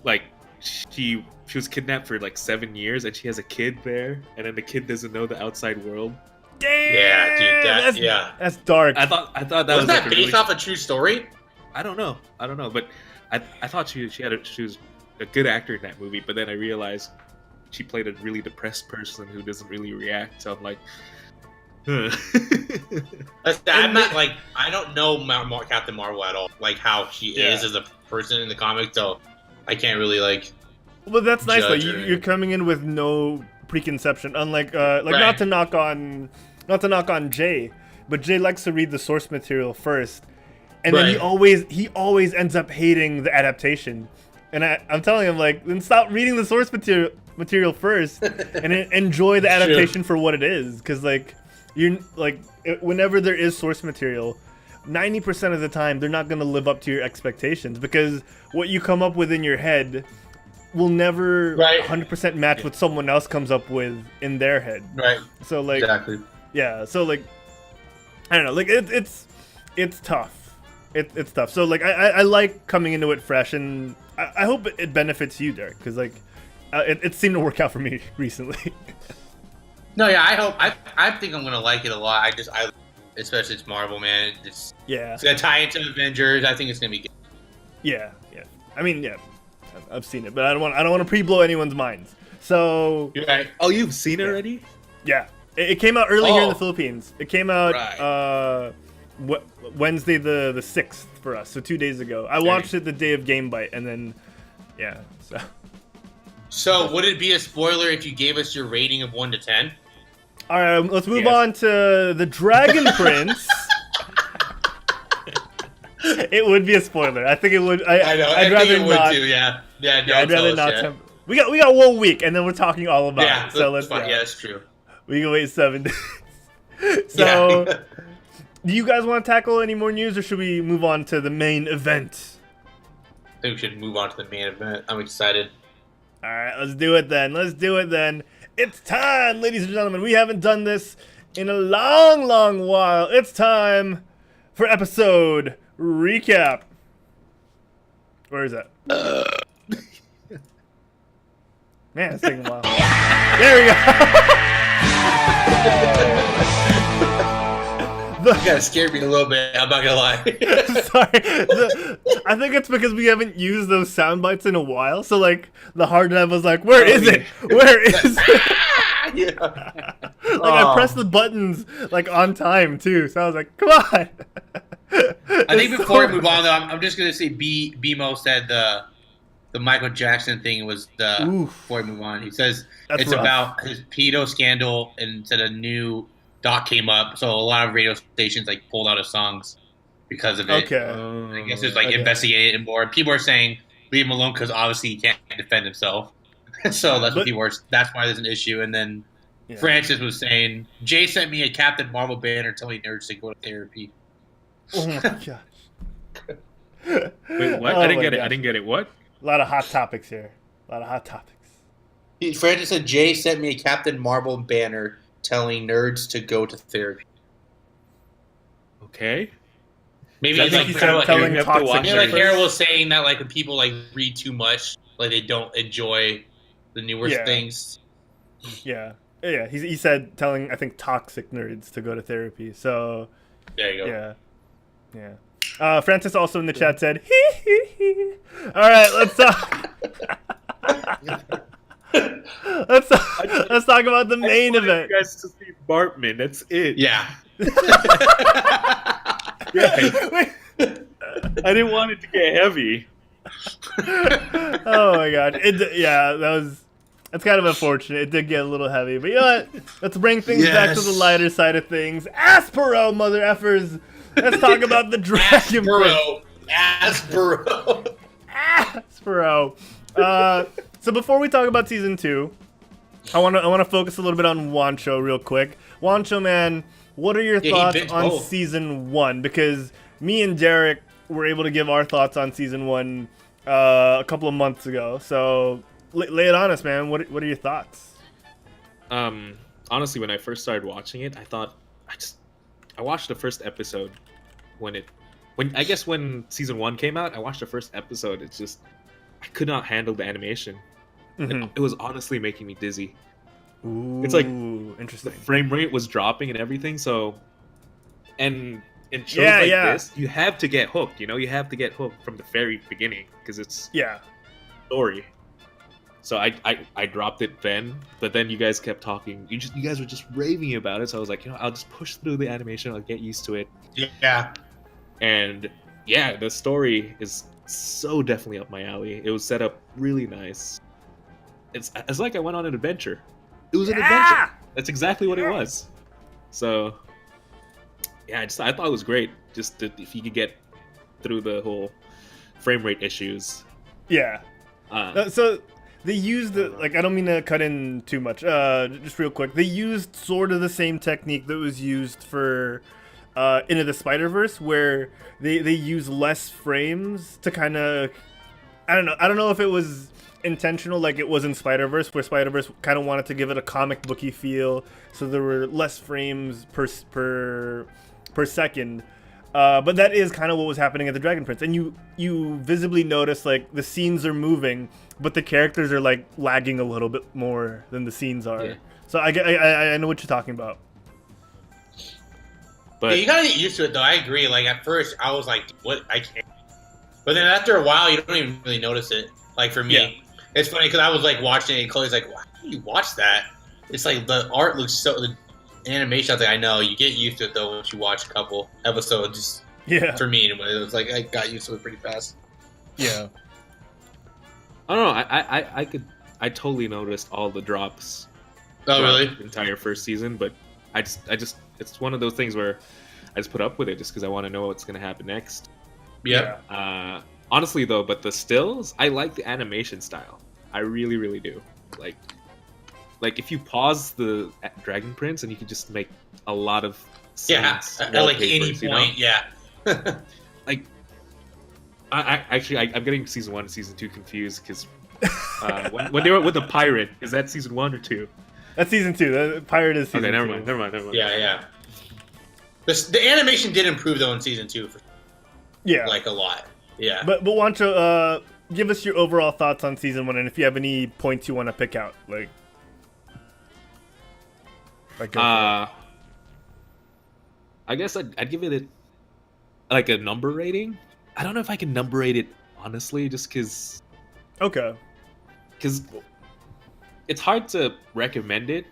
about. She was kidnapped for 7 years, and she has a kid there, and then the kid doesn't know the outside world. Damn. Yeah, dude. That's dark. I thought that was that based off a true story? I don't know, but I thought she was a good actor in that movie, but then I realized she played a really depressed person who doesn't really react. So I'm like, I'm not I don't know Captain Marvel at all, like how she is as a person in the comics, so I can't really Well, that's nice though. You're coming in with no preconception, unlike not to knock on Jay, but Jay likes to read the source material first, and then he always ends up hating the adaptation. And I'm telling him then stop reading the source material first and enjoy the adaptation for what it is, because whenever there is source material, 90% of the time they're not going to live up to your expectations, because what you come up with in your head will never 100% match what someone else comes up with in their head. Right. So exactly. Yeah. So I don't know. It's tough. it's tough. So like I like coming into it fresh, and I hope it benefits you, Derek, because like it seemed to work out for me recently. No, yeah, I think I'm gonna like it a lot. Especially it's Marvel, man. It's gonna tie into Avengers. I think it's gonna be good. Yeah. I mean, yeah, I've seen it, but I don't want to pre-blow anyone's minds. So You're right. Oh, you've seen it already? yeah, it came out early here in the Philippines. It came out Right. Wednesday the 6th for us, so 2 days ago. I watched it the day of Game Bite, and then So would it be a spoiler if you gave us your rating of 1 to 10? All right, let's move on to the Dragon Prince. It would be a spoiler. I think it would. I know. I'd rather think it not. Would too, yeah. Yeah. No, I'd rather not. We got 1 week, and then we're talking all about Yeah. it. So let's. Yeah, that's true. We can wait 7 days. So, do you guys want to tackle any more news, or should we move on to the main event? I think we should move on to the main event. I'm excited. All right, let's do it then. It's time, ladies and gentlemen. We haven't done this in a long while. It's time for episode recap. Where is that? Man, it's taking a while. There we go. You gotta scare me a little bit. I'm not gonna lie. Sorry. I think it's because we haven't used those sound bites in a while. So like the hard drive was like, where is it? Where is it? I pressed the buttons like on time too. So I was like, come on. I think before we move on though, I'm just gonna say BMO said the Michael Jackson thing was before we move on. He says it's rough. About his pedo scandal, and said a new doc came up, so a lot of radio stations like pulled out his songs because of it. Okay. I guess it's like investigated and more. People are saying leave him alone because obviously he can't defend himself. So that's what people are. That's why there's an issue. And then Francis was saying Jay sent me a Captain Marvel banner telling nerds to go to therapy. Oh my gosh. Wait, what? I didn't get it. What? A lot of hot topics here. Francis said Jay sent me a Captain Marvel banner telling nerds to go to therapy. Okay. Maybe it's like telling toxic. Maybe like Herald was saying that like when people like read too much, like they don't enjoy the newer things. Yeah. He said telling, I think, toxic nerds to go to therapy. So there you go. Yeah. Francis also in the chat said, hee. All right, let's talk. Let's talk about the main event. You guys to see Bartman. That's it. Yeah. I didn't want it to get heavy. Oh my god. That's kind of unfortunate. It did get a little heavy. But you know what? Let's bring things back to the lighter side of things. Aspero, mother effers. Let's talk about the Dragon Prince. Aspero. So before we talk about season 2, I want to focus a little bit on Juancho real quick. Juancho, man, what are your thoughts on season 1? Because me and Derek were able to give our thoughts on season 1 a couple of months ago. So lay it on us, man. What are your thoughts? Honestly, when I first started watching it, I watched the first episode when season 1 came out. I watched the first episode. It's just I could not handle the animation. It was honestly making me dizzy. Ooh, it's like interesting. The frame rate was dropping and everything. So, and in shows like this, you have to get hooked. You have to get hooked from the very beginning because it's story. So I dropped it then, but then you guys kept talking. You guys were just raving about it. So I was like, I'll just push through the animation. I'll get used to it. Yeah. And the story is so definitely up my alley. It was set up really nice. It's like I went on an adventure. It was an adventure. That's exactly what it was. So, I thought it was great. Just if you could get through the whole frame rate issues. Yeah. So they used I don't mean to cut in too much. Just real quick, they used sort of the same technique that was used for Into the Spider-Verse, where they use less frames to kind of, I don't know if it was intentional like it was in Spider-Verse, where Spider-Verse kind of wanted to give it a comic booky feel, so there were less frames per second. But that is kind of what was happening at the Dragon Prince, and you visibly notice like the scenes are moving, but the characters are like lagging a little bit more than the scenes are. Yeah. So I know what you're talking about. But Yeah, you gotta get used to it, though. I agree. Like, at first, I was like, what? I can't. But then after a while, you don't even really notice it. Like, for me, Yeah. it's funny because I was, like, watching it, and Chloe's like, why do you watch that? It's like, the art looks so... The animation, I was like, I know. You get used to it, though, once you watch a couple episodes. Just, Yeah. for me, anyway. It was like, I got used to it pretty fast. Yeah. I don't know. I totally noticed all the drops. Oh, throughout really? The entire first season, but I just it's one of those things where I just put up with it just because I want to know what's gonna happen next. Yeah. Honestly though, but the stills, I like the animation style. I really, really do. Like if you pause the Dragon Prince and you can just make a lot of Yeah, scenes, at like any wallpapers, you know? point, yeah. Like, I'm getting season 1 and season 2 confused because when they were with the pirate, is that season 1 or 2? That's season 2. The pirate is season 2. Okay, never mind. Yeah. The animation did improve, though, in season 2, for, Yeah. like, a lot. Yeah. But Juancho, give us your overall thoughts on season 1, and if you have any points you want to pick out, like go for it. I guess I'd give it like a number rating. I don't know if I can number rate it honestly, just because Okay. it's hard to recommend it.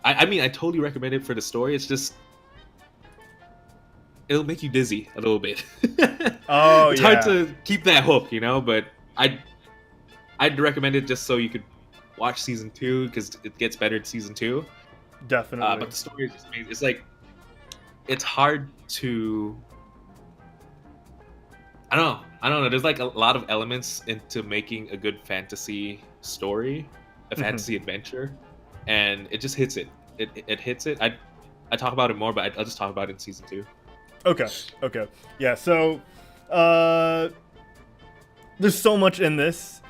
I mean, I totally recommend it for the story. It's just it'll make you dizzy a little bit. Oh, it's hard to keep that hook, you know. But I'd recommend it just so you could watch season 2 because it gets better in season 2. Definitely. But the story is just amazing. It's like it's hard to. I don't know. There's like a lot of elements into making a good fantasy story, a fantasy adventure, and it just hits it. It hits it. I talk about it more, but I'll just talk about it in season 2. Okay. Yeah, so there's so much in this,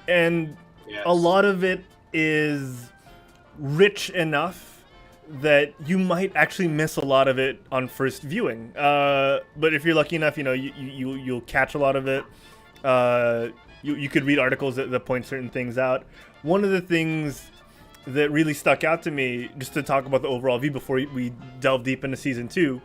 and a lot of it is rich enough that you might actually miss a lot of it on first viewing. But if you're lucky enough, you'll catch a lot of it. You could read articles that point certain things out. One of the things that really stuck out to me, just to talk about the overall view before we delve deep into season 2,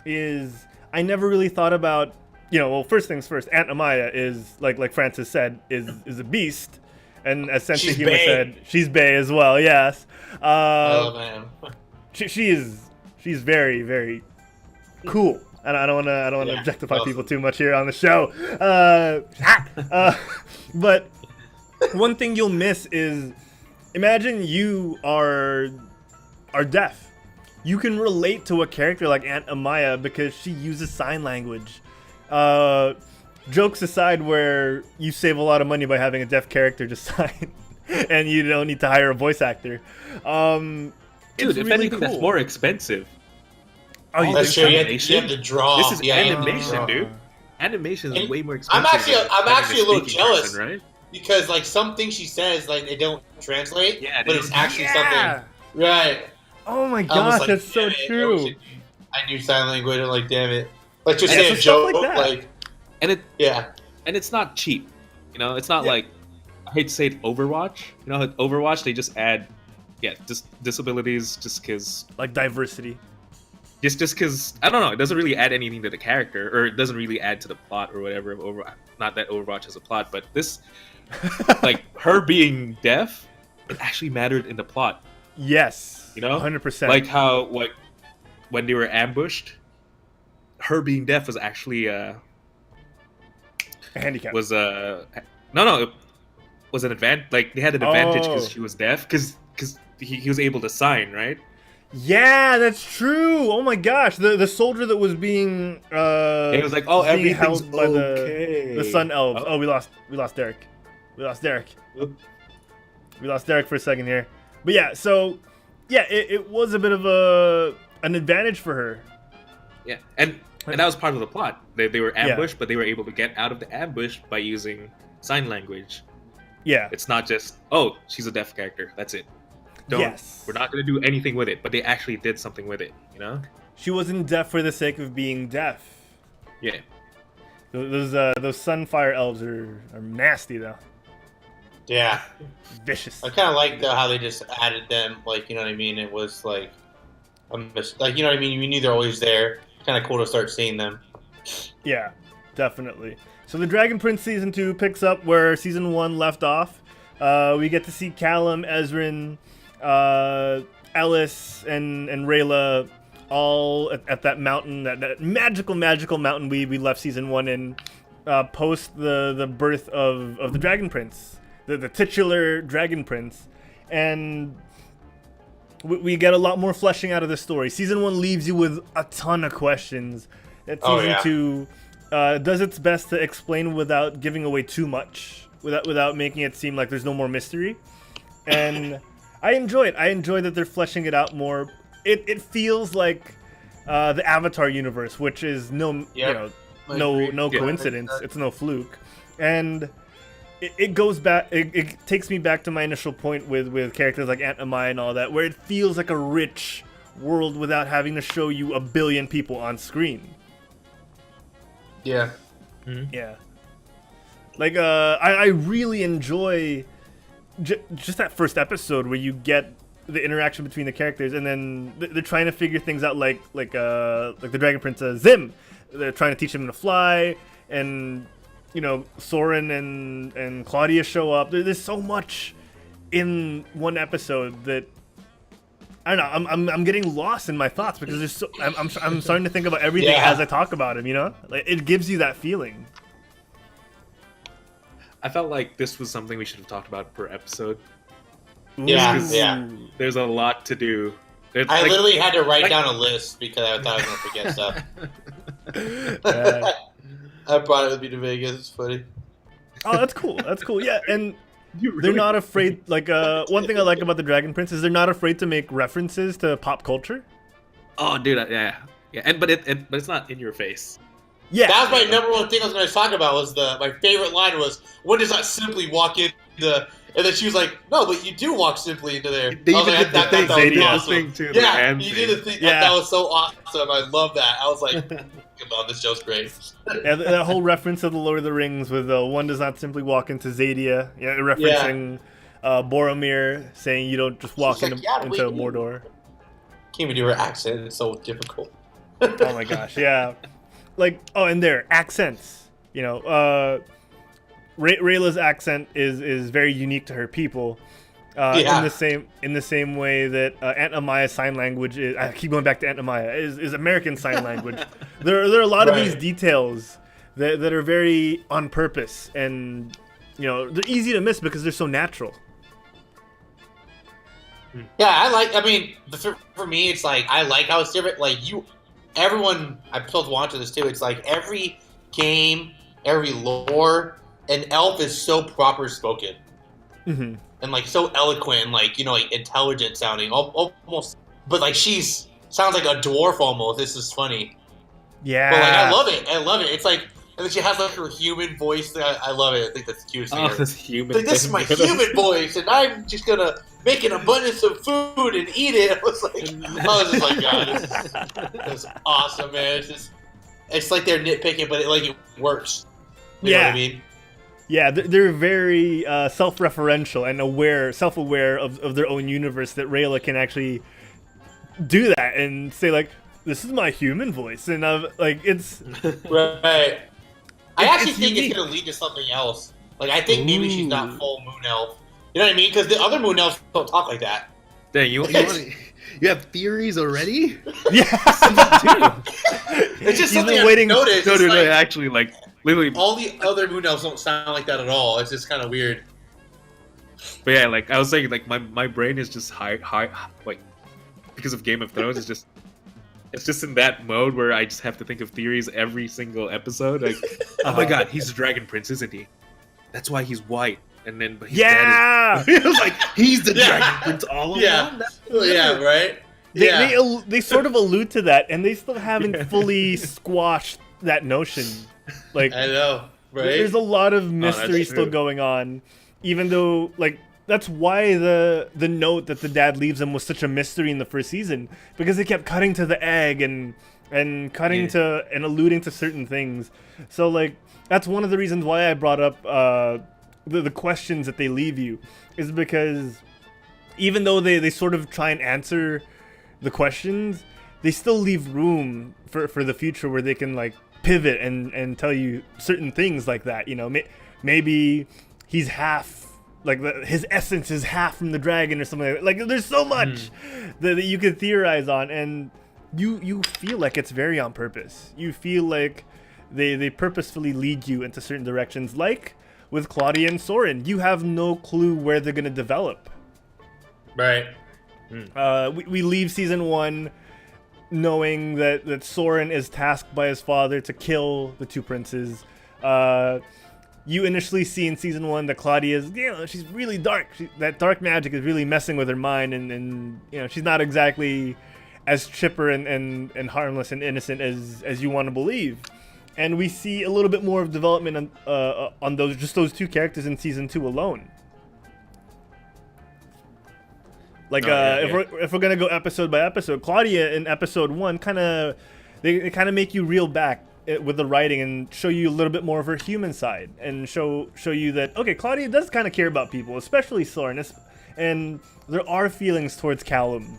is I never really thought about, well, first things first, Aunt Amaya is, like Francis said, is a beast. And as Sensei Humor said, she's bae as well, yes. Oh, man. She's very, very cool. And I don't want to objectify people too much here on the show. But one thing you'll miss is, imagine you are deaf. You can relate to a character like Aunt Amaya because she uses sign language. Jokes aside, where you save a lot of money by having a deaf character just sign, and you don't need to hire a voice actor. Dude, if really anything, that's cool. more expensive. Oh, That's true. You have animation? to draw. This is you have to animation, draw. dude. Animation is And way more expensive. I'm actually a little jealous. person, right? Because, like, some things she says, like, they don't translate, Yeah, they but it's don't- actually something. Right. Oh my I was gosh, like, that's so damn it, true. I knew sign language. I'm like, damn it. Like, just And say a it's stuff joke. like that. Like, And it's not cheap. It's not like, I hate to say it, Overwatch. Like Overwatch, they just add, just disabilities, just because. Like diversity. Just because, I don't know, it doesn't really add anything to the character, or it doesn't really add to the plot or whatever. Not that Overwatch has a plot, but this, like, her being deaf, it actually mattered in the plot. Yes. 100%. 100%. Like how, when they were ambushed, her being deaf was actually, a handicap. was it was an advantage. Like, they had an advantage because she was deaf, because he was able to sign, right? Yeah, that's true. Oh my gosh, the soldier that was being It was like, oh, being everything's held by okay. the Sun Elves. Oh, we lost Derek. We lost Derek for a second here. But yeah, so it was a bit of an advantage for her. Yeah, and that was part of the plot. They were ambushed, but they were able to get out of the ambush by using sign language. Yeah. It's not just, she's a deaf character. That's it. Yes. We're not going to do anything with it, but they actually did something with it, she wasn't deaf for the sake of being deaf. Yeah. Those Sunfire elves are nasty though. Yeah. Vicious. I kind of like how they just added them. Like, you know what I mean? It was like, like, you know what I mean? You knew they're always there. Kind of cool to start seeing them. Yeah, definitely. So the Dragon Prince Season 2 picks up where Season 1 left off. We get to see Callum, Ezrin, Ellis, and Rayla all at that mountain, that magical mountain we left Season 1 in, post the birth of the Dragon Prince, the titular Dragon Prince. And we get a lot more fleshing out of the story. Season 1 leaves you with a ton of questions. That Season 2 does its best to explain without giving away too much, without making it seem like there's no more mystery. And I enjoy it. I enjoy that they're fleshing it out more. It feels like the Avatar universe, which is no coincidence. It's no fluke. And it goes back. It takes me back to my initial point with characters like Aunt Amaya and all that, where it feels like a rich world without having to show you a billion people on screen. Yeah. Mm-hmm. Yeah. Like I really enjoy just that first episode where you get the interaction between the characters, and then they're trying to figure things out, like the Dragon Prince Zim. They're trying to teach him to fly, and Soren and Claudia show up. There's so much in one episode that I don't know. I'm getting lost in my thoughts because there's I'm starting to think about everything as I talk about him. Like it gives you that feeling. I felt like this was something we should have talked about per episode. Yeah. There's a lot to do. I literally had to write down a list because I thought I was going to forget stuff. I brought it with me to Vegas. It's funny. Oh, that's cool. That's cool. Yeah, and they're not afraid. Like, one thing I like about the Dragon Prince is they're not afraid to make references to pop culture. Oh, dude, yeah. But it's not in your face. Yeah, that was my number one thing I was going to talk about. Was my favorite line was, "One does not simply walk in the." And then she was like, "No, but you do walk simply into there." They even did the thing, awesome. too. Yeah, you did the thing. Yeah. That was so awesome. I love that. I was like, "Come on, this show's great." Yeah, that whole reference to the Lord of the Rings with one does not simply walk into Zadia. Yeah, referencing Boromir saying you don't just walk into Mordor. Can't even do her accent. It's so difficult. Oh my gosh, yeah. And their accents. Rayla's accent is very unique to her people. In the same way that Aunt Amaya's sign language is. I keep going back to Aunt Amaya is American Sign Language. There are a lot of these details that are very on purpose, and they're easy to miss because they're so natural. Yeah, for me, it's like I like how it's different. Like everyone, I've told Juancho this too. It's like every game, every lore. And Elf is so proper spoken, and so eloquent, and intelligent sounding, almost. But she's sounds like a dwarf almost. This is funny. Yeah. But I love it. It's like, and then she has her human voice. I love it. I think that's the cutest thing. Oh, this human. This is my human voice, and I'm just gonna make an abundance of food and eat it. I was just like, God, this is awesome, man. It's like they're nitpicking, but it works. You know what I mean? Yeah, they're very self-referential and self-aware of their own universe, that Rayla can actually do that and say, this is my human voice. And it's... Right. I actually think it's going to lead to something else. I think maybe she's not full Moon Elf. You know what I mean? Because the other Moon Elves don't talk like that. Dang, you have theories already? Yeah. It's just something I've noticed. No, actually, literally, all the other Moon Elves don't sound like that at all. It's just kind of weird. But yeah, I was saying, my brain is just high, because of Game of Thrones. It's just in that mode where I just have to think of theories every single episode. Oh my God, he's a Dragon Prince, isn't he? That's why he's white. And then, but his dad is... It was he's the Dragon Prince all along. Yeah, right. They sort of allude to that, and they still haven't fully squashed that notion. I know, right? There's a lot of mystery still going on, even though that's why the note that the dad leaves him was such a mystery in the first season, because they kept cutting to the egg and cutting to and alluding to certain things. So like that's one of the reasons why I brought up the questions that they leave you, is because even though they sort of try and answer the questions, they still leave room for the future where they can like pivot and tell you certain things like that. You know, maybe he's half, like his essence is half from the dragon or something like that. Like there's so much that you could theorize on, and you feel like it's very on purpose. You feel like they purposefully lead you into certain directions. Like with Claudia and Soren, you have no clue where they're going to develop. Right. We leave season 1 knowing that Soren is tasked by his father to kill the two princes. You initially see in season 1 that Claudia is, she's really dark. That dark magic is really messing with her mind, and she's not exactly as chipper and harmless and innocent as you want to believe. And we see a little bit more of development on those two characters in season 2 alone. Like if we're gonna go episode by episode, Claudia in episode 1 they kind of make you reel back with the writing and show you a little bit more of her human side, and show you that okay, Claudia does kind of care about people, especially Soren, and there are feelings towards Callum.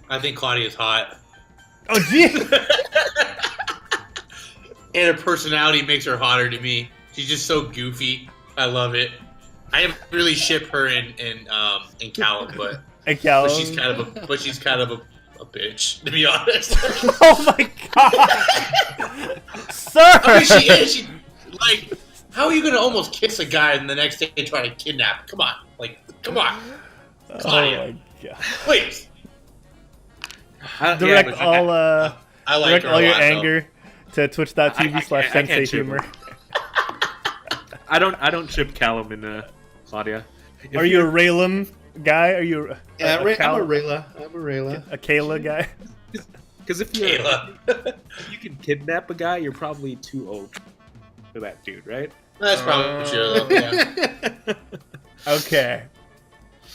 I think Claudia's hot. Oh gee. And her personality makes her hotter to me. She's just so goofy. I love it. I didn't really ship her in Callum, but she's kind of a bitch, to be honest. Oh my god, sir! I mean, she is. She like, how are you gonna almost kiss a guy and the next day try to kidnap? Come on, Claudia. Oh my god! Please. Direct all your anger to twitch.tv/sensei-humor. I don't ship Callum and Claudia. Are you a Raylan guy? Are you? I'm a Rayla. A Kayla guy. Because if you can kidnap a guy, you're probably too old for that dude, right? That's probably true. Though, yeah. Okay.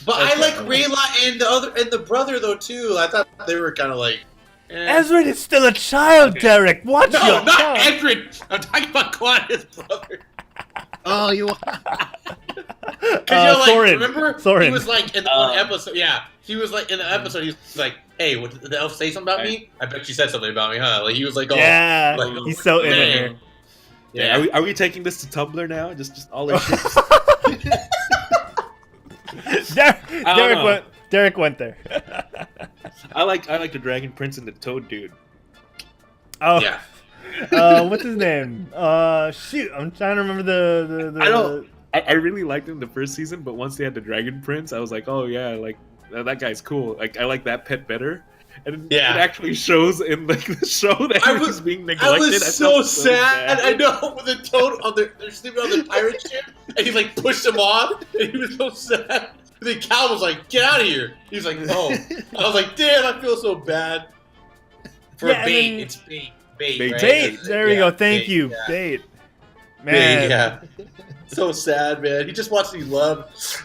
But I like Rayla and the brother though too. I thought they were kind of like. Ezra is still a child, Derek. Watch your No, not tongue. Edred. I'm talking about Claudia's brother. Oh, you. Soren. Remember? Soren. He was like in the one episode. Yeah, he was like in the episode. He was like, "Hey, did the elf say something about me? I bet she said something about me, huh?" Like he was like, "Oh, yeah." like, he's so into her. Yeah. Are we taking this to Tumblr now? Just all our ships? Derek went there. I like the Dragon Prince and the Toad dude. Oh yeah. What's his name? Shoot, I'm trying to remember the. I really liked him the first season, but once they had the Dragon Prince, I was like, oh yeah, like that guy's cool. Like I like that pet better. And it actually shows in like the show that he was being neglected. I was so sad. I know, with the Toad they're sleeping on the pirate ship, and he like pushed him off, and he was so sad. And then Cal was like, "Get out of here!" He was like, "Oh," I was like, "Damn, I feel so bad." For bait, it's bait. Bait, right? Bait. There we go. Thank you, yeah. Bait. Man, yeah. So sad, man. He just wants to be loved.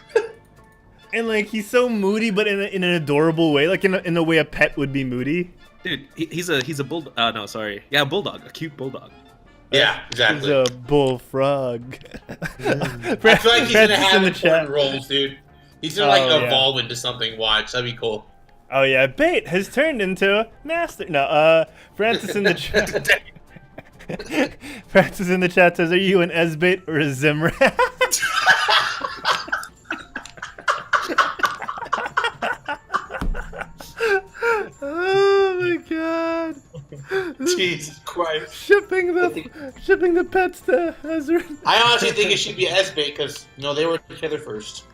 And like he's so moody, but in an adorable way, like in a way a pet would be moody. Dude, he's a bulldog. No, sorry. Yeah, bulldog. A cute bulldog. Yeah, exactly. He's a bullfrog. I feel like he's gonna have important roles, dude. He's gonna evolve into something. Watch, that'd be cool. Oh yeah, Bait has turned into a master. No, Francis in the chat. Francis in the chat says, "Are you an Esbait or a Zimrat?" Oh my god! Jesus Christ! Shipping the pets to Ezra. I honestly think it should be Esbait because they were together first.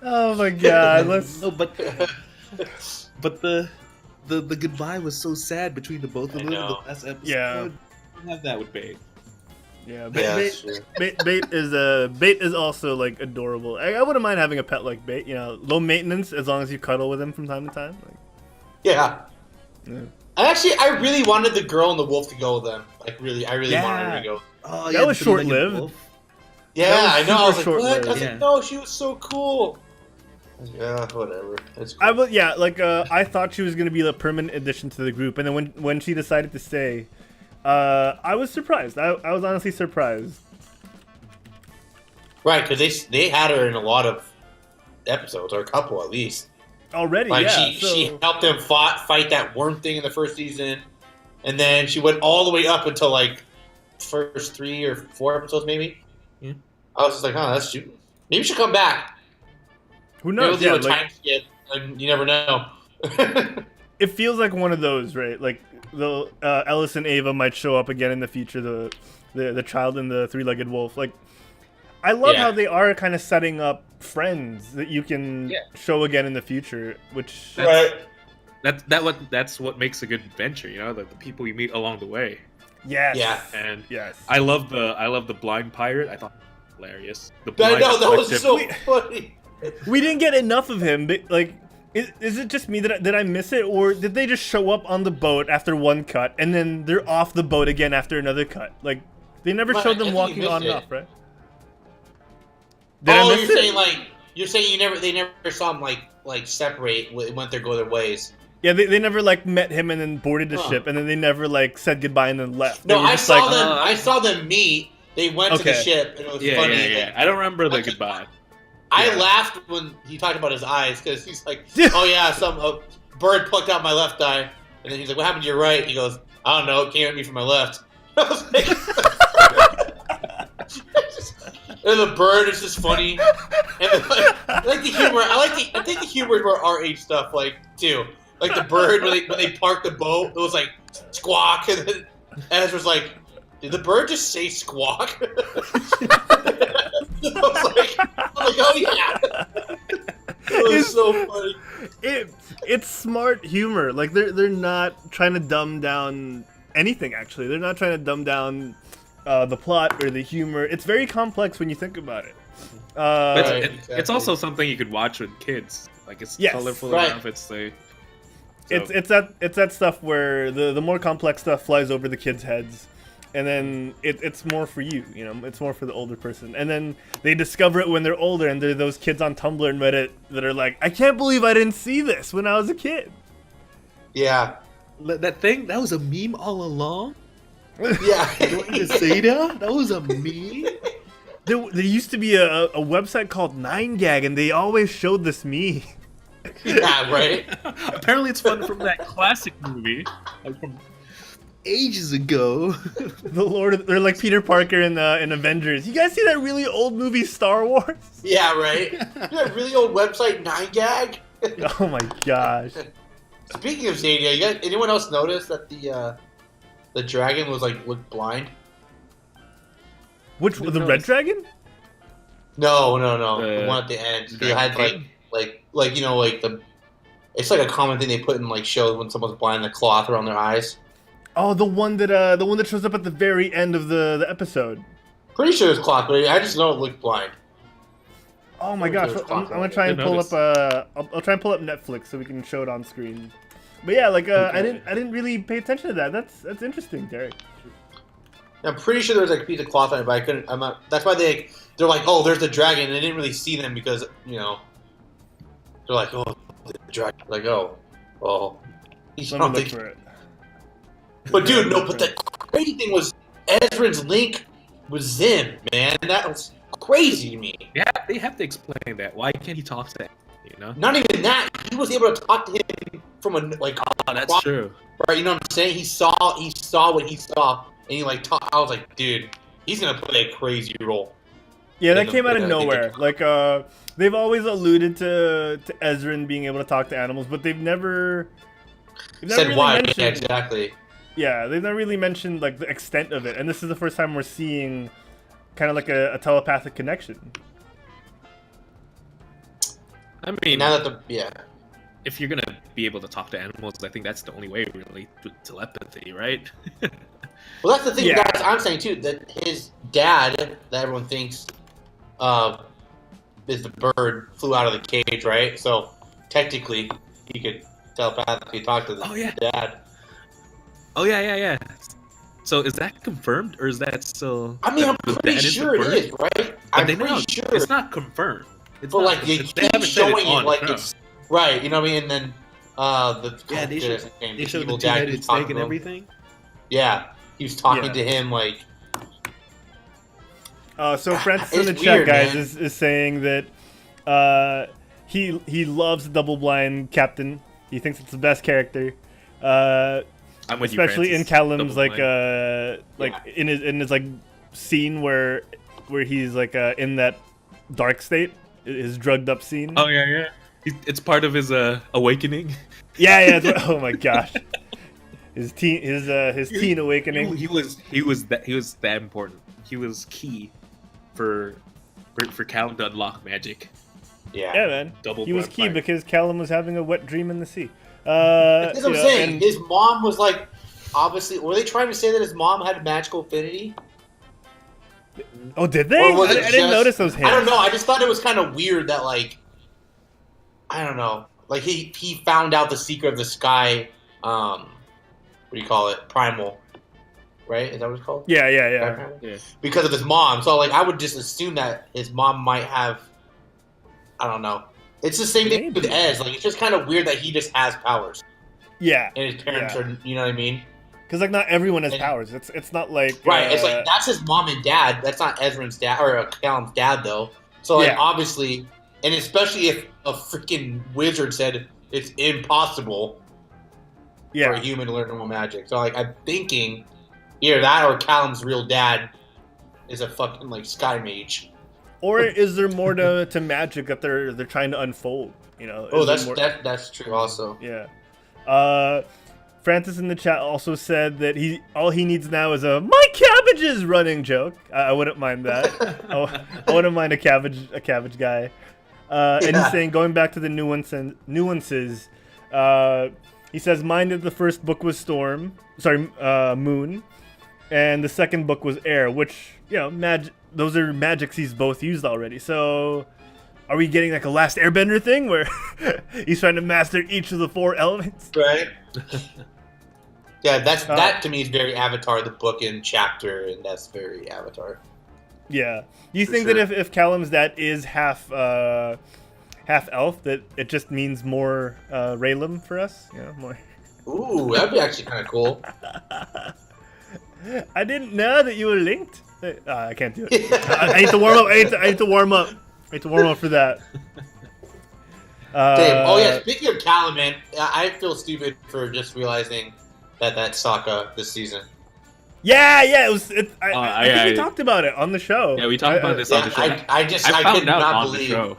Oh my god! No, but the goodbye was so sad between the both of them. The last episode. Yeah. Don't have that with Bait. Yeah, Bait is also like adorable. I wouldn't mind having a pet like Bait. Low maintenance as long as you cuddle with him from time to time. Like, yeah. I really wanted the girl and the wolf to go with them. Like, really, I really wanted her to go. Oh, that was short lived. Yeah, I know. I was like, super what? I was short-lived. like, no, she was so cool. Yeah, whatever. It's cool. I thought she was gonna be the permanent addition to the group, and then when she decided to stay, I was surprised. I was honestly surprised. Right, because they had her in a lot of episodes, or a couple at least. Already, Like yeah. she helped them fight that worm thing in the first season, and then she went all the way up until like first 3 or 4 episodes, maybe. Yeah. I was just like, oh, that's maybe she'll come back. Who Maybe knows? we'll do Yeah, a time skip, and you never know. it feels like one of those, right? Like the Ellis and Ava might show up again in the future. The child and the three-legged wolf. Like, I love how they are kind of setting up friends that you can show again in the future. Which That's what makes a good adventure, you know, the people you meet along the way. yes, Yeah. And yes. I love the blind pirate. I thought it was hilarious. The I blind know, that was detective- so funny. We didn't get enough of him, but like, is it just me that I miss it, or did they just show up on the boat after one cut and then they're off the boat again after another cut? Like, they never But showed I them think walking you on and missed off, it. right? Did I miss it? You're saying they never saw them like separate, went go their ways. Yeah, they never like met him and then boarded the ship, and then they never like said goodbye and then left. They No, were I just saw like, them. I saw them meet. They went to the Okay. ship, and it was Yeah, funny. yeah. I don't remember the goodbye. I laughed when he talked about his eyes because he's like, "Oh yeah, some bird plucked out my left eye," and then he's like, "What happened to your right?" He goes, "I don't know. It came at me from my left." I was like, and the bird is just funny, and then, I like the humor. I think the humor is more our age stuff, like too. Like the bird when they parked the boat, it was like squawk, and then Ezra's like, "Did the bird just say squawk?" I was like, oh yeah. It was so funny. It's smart humor. Like they're not trying to dumb down anything. Actually, they're not trying to dumb down the plot or the humor. It's very complex when you think about it. It's also something you could watch with kids. Like it's Yes. colorful Right. enough. It's that stuff where the more complex stuff flies over the kids' heads, and then it's more for you, you know, it's more for the older person. And then they discover it when they're older, and they're those kids on Tumblr and Reddit that are like, I can't believe I didn't see this when I was a kid. Yeah. That thing, that was a meme all along? Yeah. You say that? That was a meme? There used to be a website called 9gag, and they always showed this meme. Yeah, right? apparently it's fun from that classic movie. Like from Ages ago. They're like Peter Parker in Avengers. You guys see that really old movie Star Wars? Yeah, right? That really old website, 9gag? Oh my gosh. Speaking of Stadia, anyone else notice that the dragon was looked blind? Which the Red Dragon? No. The one at the end. They had Dragon it's like a common thing they put in shows when someone's blind, the cloth around their eyes. Oh, the one that shows up at the very end of the episode. Pretty sure it's cloth, but I just know it looked blind. Oh my gosh, I'm gonna try and pull up. I'll try and pull up Netflix so we can show it on screen. But yeah, I didn't really pay attention to that. That's interesting, Derek. I'm pretty sure there was a piece of cloth on it, but I couldn't. I'm not. That's why they're like, oh, there's the dragon, and they didn't really see them because they're like, oh, the dragon. Like, oh, well. Let me look for it. But dude, no. But the crazy thing was Ezra's link was Zim, man. That was crazy to me. Yeah, they have to explain that. Why can't he talk to him? You know? Not even that. He was able to talk to him from a Oh, that's true. Right? You know what I'm saying? He saw what he saw, and he talked. I was like, dude, he's gonna play a crazy role. Yeah, that came out of nowhere. They've always alluded to Ezra being able to talk to animals, but they've never Said really why? mentioned- Yeah, exactly. Yeah, they've never really mentioned the extent of it, and this is the first time we're seeing kind of a telepathic connection. I mean, Now that if you're gonna be able to talk to animals, I think that's the only way, really, with telepathy, right? Well, that's the thing, Yeah. guys. I'm saying too that his dad, that everyone thinks, is the bird, flew out of the cage, right? So technically, he could telepathically talk to the Oh, yeah. dad. Oh yeah. So is that confirmed, or is that still? I mean, I'm the pretty dad sure the it is, right? But I'm they pretty know sure. it's not confirmed. It's But not, like they they keep haven't said showing on it like the show. it's right. You know what I mean? And then Yeah, they showed the dad two-headed keeps snake talking and to him. everything. Yeah, he was talking Yeah. to him like. So Francis in the It's chat, weird, guys, man. is saying that he loves Double Blind Captain. He thinks it's the best character. I'm with you, Especially in Francis. Callum's Double-blind. in his like scene where he's like in that dark state, his drugged up scene. Oh yeah. It's part of his awakening. Yeah. Oh my gosh, his teen awakening. He was that important. He was key for Callum to unlock magic. Yeah. Yeah, man. Double He was blind key fire. because Callum was having a wet dream in the sea. That's what I'm saying. and- His mom was like, obviously, were they trying to say that his mom had magical affinity? oh, did they? Or was it I didn't just- notice those hints. I don't know. I just thought it was kind of weird that, like, I don't know. Like, he found out the secret of the sky, what do you call it? Primal. Right? Is that what it's called? Yeah. Yeah. Because of his mom. So, like, I would just assume that his mom might have, I don't know. It's the same thing with Maybe. Ez. Like, it's just kind of weird that he just has powers. Yeah. And his parents Yeah. are, you know what I mean? Because like not everyone has And- powers. It's not like Right. It's like, that's his mom and dad. That's not Ezra's dad, or Callum's dad, though. So, like, Yeah. obviously, and especially if a freaking wizard said it's impossible for a yeah. human to learn normal magic. So, like, I'm thinking either that or Callum's real dad is a fucking, like, sky mage. Or is there more to magic that they're trying to unfold? You know. Oh, Is there that's more- that's true also. Yeah. Francis in the chat also said that all he needs now is a "my cabbages" running joke. I wouldn't mind that. I wouldn't mind a cabbage guy. And Yeah. he's saying, going back to the nuances, he says, mine that the first book was Moon, and the second book was Air, which, you know, those are magics he's both used already. So, are we getting like a Last Airbender thing where he's trying to master each of the 4 elements? Right. Yeah, that to me is very Avatar, the book and chapter, and that's very Avatar. Yeah. Do you For think sure. that if Callum's dad is half elf, that it just means more Raylim for us? You know, more. Ooh, that'd be actually kind of cool. I didn't know that you were linked. I can't do it. I need to warm up. I need to warm up. I need to warm up for that. Damn. Oh yeah. Speaking of Callum, man, I feel stupid for just realizing that that's Sokka this season. Yeah. It was. I think we yeah. talked about it on the show. Yeah, we talked about this on the show. I could found out not on believe. the show.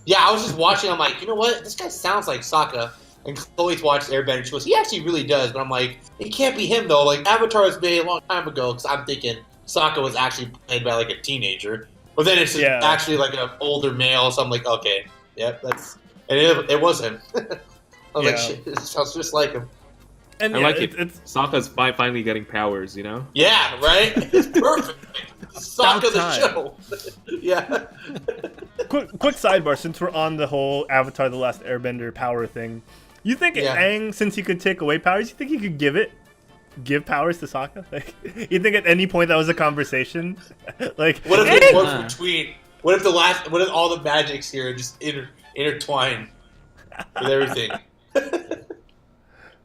Yeah, I was just watching. I'm like, you know what? This guy sounds like Sokka. And Chloe's watched Airbender. She goes, he actually really does. But I'm like, it can't be him though. Like Avatar was made a long time ago. Because I'm thinking Sokka was actually played by like a teenager. But then it's actually like an older male. So I'm like, okay, yep, that's. And it was him. I was like, shit, it sounds just like him. And I yeah, like it. It's Sokka's finally getting powers, you know? Yeah, right? It's perfect. Sokka the time. show. Yeah. quick sidebar, since we're on the whole Avatar: The Last Airbender power thing. You think Aang, since he could take away powers, you think he could give powers to Sokka? Like, you think at any point that was a conversation? Like, What if Aang! it was between? What if all the magics here just intertwine with everything?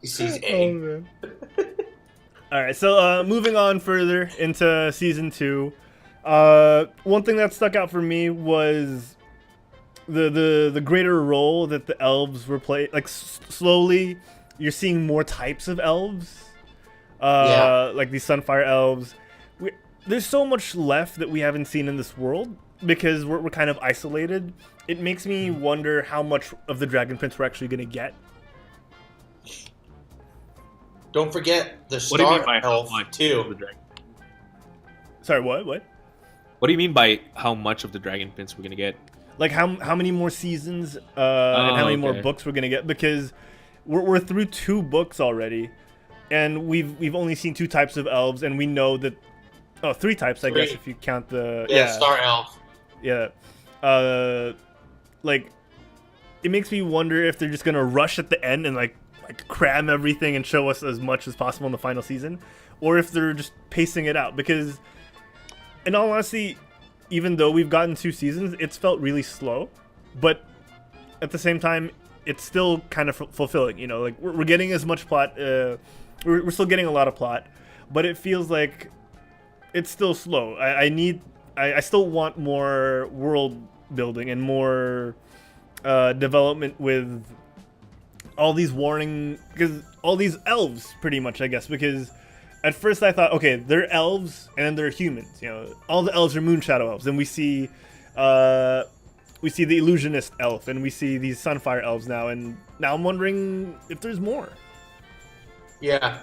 He sees Aang. man. All right, so moving on further into season 2, one thing that stuck out for me was the greater role that the elves were playing. Like slowly, you're seeing more types of elves, like these Sunfire elves. There's so much left that we haven't seen in this world because we're kind of isolated. It makes me wonder how much of the Dragon Prince we're actually gonna get. Don't forget the What do you mean Star by how Elf much of too. the dragon? Sorry, what? What do you mean by how much of the Dragon Prince we're gonna get? Like how many more seasons and how many more okay. books we're gonna get, because we're through 2 books already, and we've only seen 2 types of elves, and we know that 3 types, I guess, 3. if you count the Star Elf. yeah. Like it makes me wonder if they're just gonna rush at the end and like cram everything and show us as much as possible in the final season, or if they're just pacing it out. Because, in all honesty, even though we've gotten 2 seasons, it's felt really slow. But at the same time, it's still kind of fulfilling. You know, like we're getting as much plot. We're still getting a lot of plot, but it feels like it's still slow. I still want more world building and more development with all these because all these elves, pretty much, I guess. Because at first I thought, okay, they're elves and then they're humans. You know, all the elves are Moonshadow elves, and we see the illusionist elf, and we see these Sunfire elves now. And now I'm wondering if there's more. Yeah.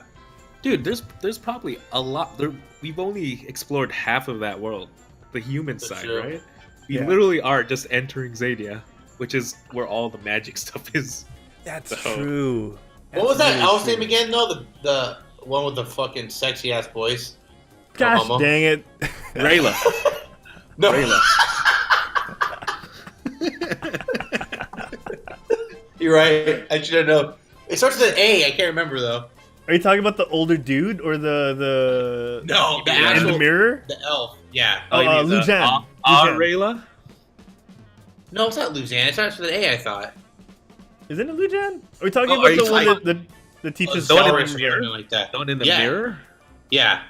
Dude, there's probably a lot. We've only explored half of that world, the human side, true. right? We literally are just entering Xadia, which is where all the magic stuff is. That's true. What was that elf's name again? No, the one with the fucking sexy ass voice. Gosh dang it. Rayla. No. Rayla. You're right. I should have known. It starts with an A. I can't remember though. Are you talking about the older dude or the No, the in actual the mirror? The elf. Yeah. Lujan. Rayla? No, it's not Luzanne. It starts with an A. I thought. Isn't it Lujan? Are we talking Oh, about are you the one talking- that teaches the one Sauron? in the mirror, like that. The one in the Yeah. mirror? Yeah.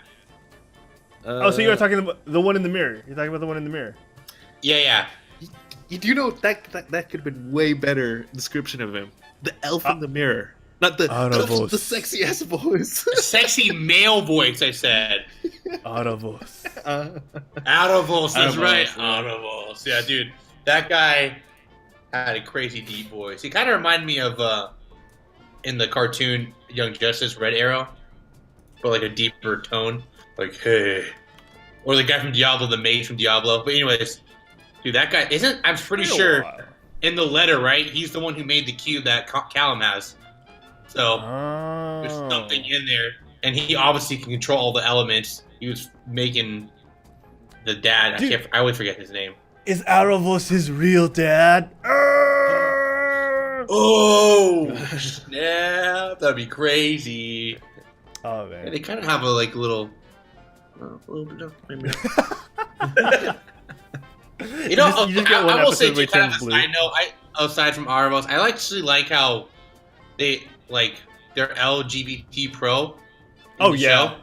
Oh, so you're talking about the one in the mirror. You're talking about the one in the mirror. Yeah. You do know that could have been way better description of him. The elf in the mirror. Not the sexy ass voice. Sexy male voice, I said. Autovos. Autovos, that's Autovos, right. yeah. Autovos. Yeah, dude. That guy had a crazy deep voice. He kind of reminded me of, in the cartoon Young Justice, Red Arrow. But like a deeper tone. Like, hey. Or the guy from Diablo, the mage from Diablo. But anyways, dude, that guy I'm pretty sure in the letter, right? He's the one who made the cube that Callum has. So there's something in there, and he obviously can control all the elements. He was making the dad. I always forget his name. Is Aurovos his real dad? Oh snap! That'd be crazy. Oh man, Yeah, they kind of have a little bit of. You know, you just get one I will say episode where too, kind he of turns a side note. Aside from Aurovos, I actually like how they they're LGBT pro. Oh yeah.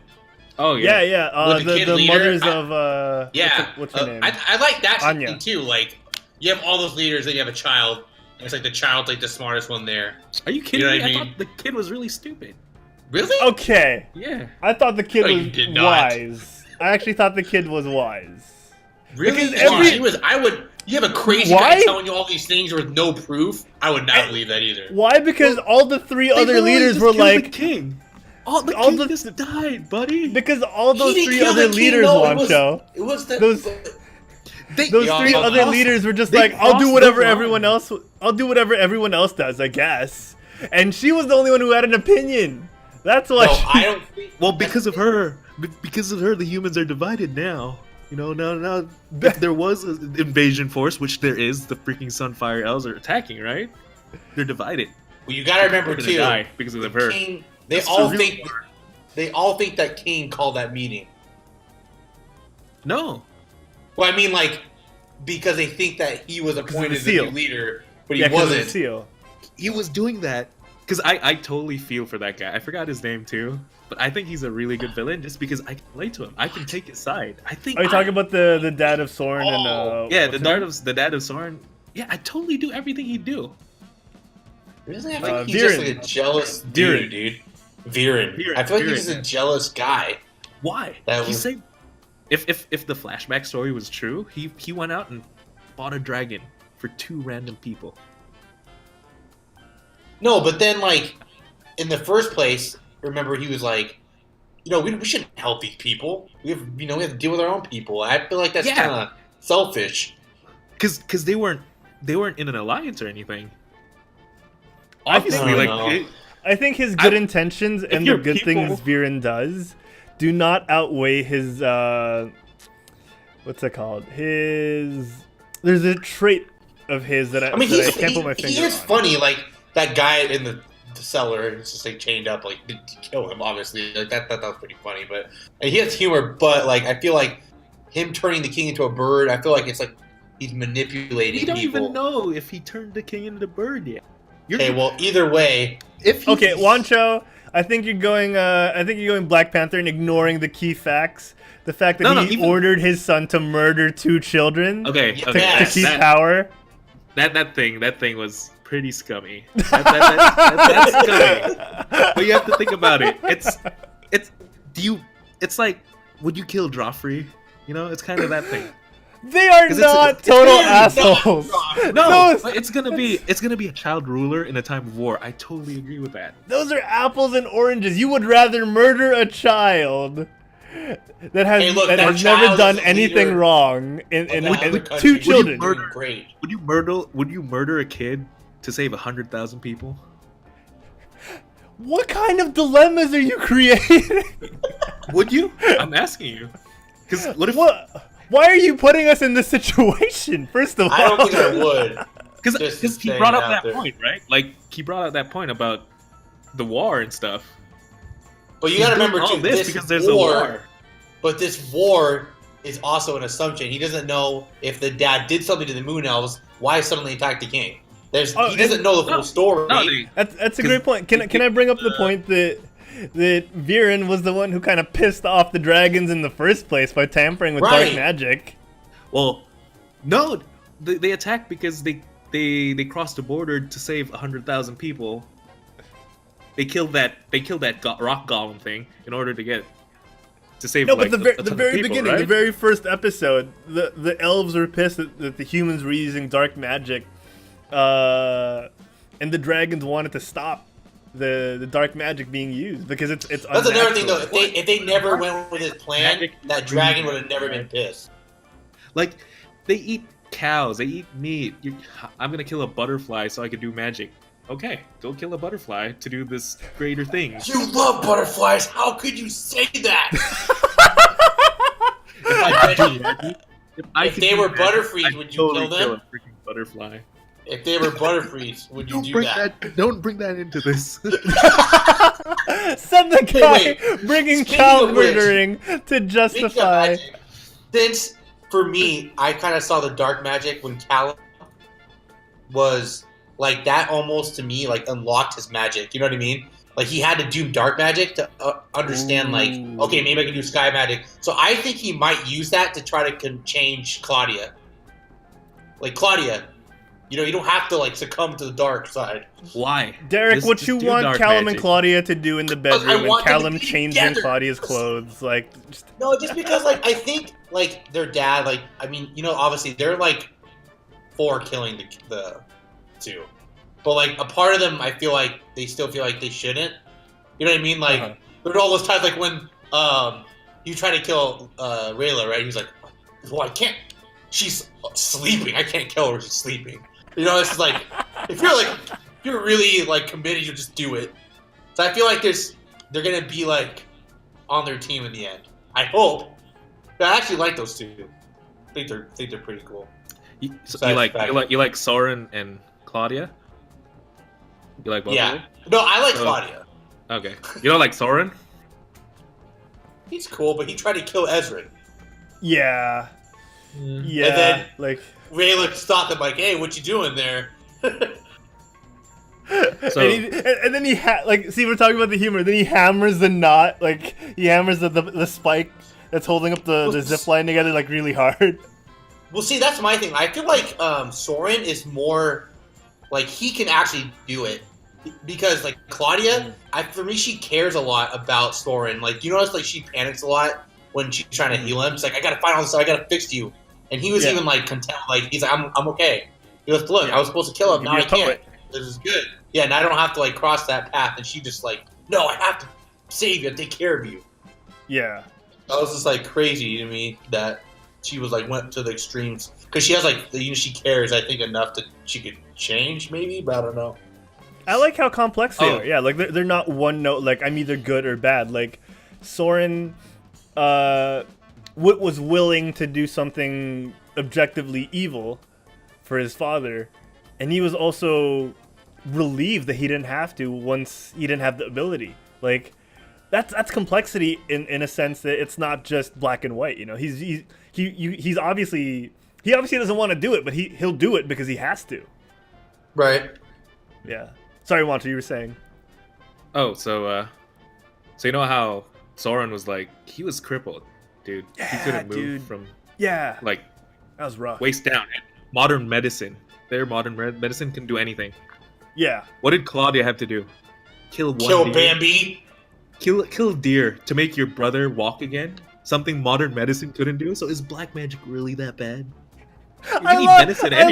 Oh yeah. Yeah. With the kid the leader, mothers of Yeah, what's her name? I like that Anya. thing too. Like, you have all those leaders, then you have a child. And it's like the child's like the smartest one there. Are you kidding You know me? what I I mean? thought the kid was really stupid. Really? Okay. Yeah. I thought the kid No, you was did not. wise. I actually thought the kid was wise. Really? Because She was. I would. You have a crazy Why? guy telling you all these things with no proof. I would not believe that either. Why? Because all the 3 other leaders were like the king. All the all king the- just died, buddy. because all those He didn't 3 kill other the king, leaders, no, Wancho. It was the, Those- Those Yeah, 3 but other also- leaders were just they like, I'll do crossed whatever the line. everyone else. I'll do whatever everyone else does, I guess. And she was the only one who had an opinion. That's why. No, I don't think. Well, because of her, the humans are divided now. You know, now if there was an invasion force, which there is, the freaking Sunfire Elves are attacking, right? They're divided. Well, you gotta remember They're gonna too. die because of her. King, they That's all the real think. They all think that King called that meeting. No. Well, I mean, like, because they think that he was appointed the seal. new leader, but he 'cause of the wasn't. seal. He was doing that because I totally feel for that guy. I forgot his name too, but I think he's a really good villain just because I can relate to him. I can take his side. I think. Are you talking about the dad of Soren and Yeah, what's the dad of Soren. Yeah, I totally do everything he'd do. Really? I think he's Viren. just like a jealous Viren. dude. Viren. Viren, I feel like he's Viren, just yeah. a jealous guy. Why? That He was- saved. If the flashback story was true, he went out and bought a dragon for 2 random people. No, but then, like, in the first place, remember he was like, we shouldn't help these people. We have to deal with our own people. I feel like that's Yeah. kind of selfish. Because they weren't in an alliance or anything. I think- Obviously, I like don't know. I think his good intentions and the you're good people- things Viren does do not outweigh his what's it called? There's a trait of his that I I mean, that I can't put my finger he is on. funny. Like, that guy in the cellar and it's just like chained up, like to kill him. Obviously, like that was pretty funny. But and he has humor, but like I feel like him turning the king into a bird. I feel like it's like he's manipulating. You don't people. even know if he turned the king into a bird yet. Okay, well, either way, If he, Okay, Juancho, I think you're going Black Panther and ignoring the key facts. The fact that he ordered his son to murder 2 children Okay, to Yes. keep power. That thing was pretty scummy. That's scummy. But you have to think about it. It's like, would you kill Joffrey? You know, it's kind of that thing. They are not total assholes. No, Those, but it's gonna be a child ruler in a time of war. I totally agree with that. those are apples and oranges. You would rather murder a child that has, Hey, look, that that has never child done is a anything leader wrong in other 2 country. children. Great. Would you murder a kid to save 100,000 people? What kind of dilemmas are you creating? Would you? I'm asking you. Because what if? Why are you putting us in this situation? First of all, I don't think I would. Because he saying brought it up out that there. point, right? Like he brought up that point about the war and stuff. But you He's gotta doing remember all too, this because there's a war. But this war is also an assumption. He doesn't know if the dad did something to the Moon Elves. Why suddenly attack the king? He doesn't know the full story. No, that's a great point. Can I bring up the point that Viren was the one who kind of pissed off the dragons in the first place by tampering with dark magic? Well, no, they attacked because they crossed the border to save 100,000 people. They killed that rock golem thing in order to save. No, like, but the very people, beginning, right? the very first episode, the elves were pissed that the humans were using dark magic, and the dragons wanted to stop the dark magic being used because it's That's unnatural. another thing, though. If they never went with his plan, Magic that dragon would have never been pissed. Like, they eat cows, they eat meat. I'm gonna kill a butterfly so I can do magic. Okay, go kill a butterfly to do this greater thing. You love butterflies. How could you say that? If they were Butterfrees, would you kill them? Kill a freaking butterfly. If they were Butterfrees, would you do that? Don't bring that into this. Send the guy wait. bringing Speaking child of which, murdering to Speaking of justify. magic, since for me, I kind of saw the dark magic when Callum was like that. Almost to me, like unlocked his magic. You know what I mean? Like he had to do dark magic to understand. Like, okay, maybe I can do sky magic. So I think he might use that to try to change Claudia. Like Claudia, you know, you don't have to like succumb to the dark side. Why? Derek, Just- what just you do want dark Callum and magic. Claudia to do in the bedroom, and want them to Callum be changing together. Claudia's clothes, like, just, No, just because like I think like their dad, like I mean, you know, obviously they're like for killing the 2, but like a part of them, I feel like they still feel like they shouldn't. You know what I mean? Like there are all those times like when you try to kill Rayla, right? He's like, well, I can't. She's sleeping. I can't kill her. She's sleeping. You know, it's like if you're really like committed, you just do it. So I feel like they're gonna be like on their team in the end. I hope. But I actually like those 2. I think they're pretty cool. You like Soren and Claudia? You like both of Yeah. them? No, I like Oh. Claudia. Okay. You don't like Soren? He's cool, but he tried to kill Ezra. yeah, And yeah, then- like. Rayla stopped him like, "Hey, what you doing there?" So and then he see, we're talking about the humor. Then he hammers the knot, like he hammers the spike that's holding up the zip line together, like really hard. Well, see, that's my thing. I feel like Soren is more like he can actually do it because like Claudia, for me, she cares a lot about Soren. Like you notice, like she panics a lot when she's trying to heal him. She's like, "I gotta find all this stuff. I gotta fix you." And he was even like content. Like he's like, "I'm okay." He goes, "Look, I was supposed to kill him. Now I can't. This is good." Yeah, and I don't have to like cross that path. And she just like, "No, I have to save you and take care of you." Yeah. That was just like crazy to me that she was like went to the extremes because she has like she cares I think enough that she could change maybe, but I don't know. I like how complex they Oh. are. Yeah, like they're not one note. Like I'm either good or bad. Like Soren, was willing to do something objectively evil for his father, and he was also relieved that he didn't have to once he didn't have the ability. Like, that's complexity in a sense that it's not just black and white. You know, he's obviously doesn't want to do it, but he'll do it because he has to. Right. Yeah. Sorry, Juancho, you were saying. Oh, so you know how Soren was like, he was crippled, dude. He couldn't move from like that was rough. Waist down. And modern medicine, medicine can do anything. Yeah. What did Claudia have to do? Kill deer. Bambi. Kill deer to make your brother walk again. Something modern medicine couldn't do. So is black magic really that bad? I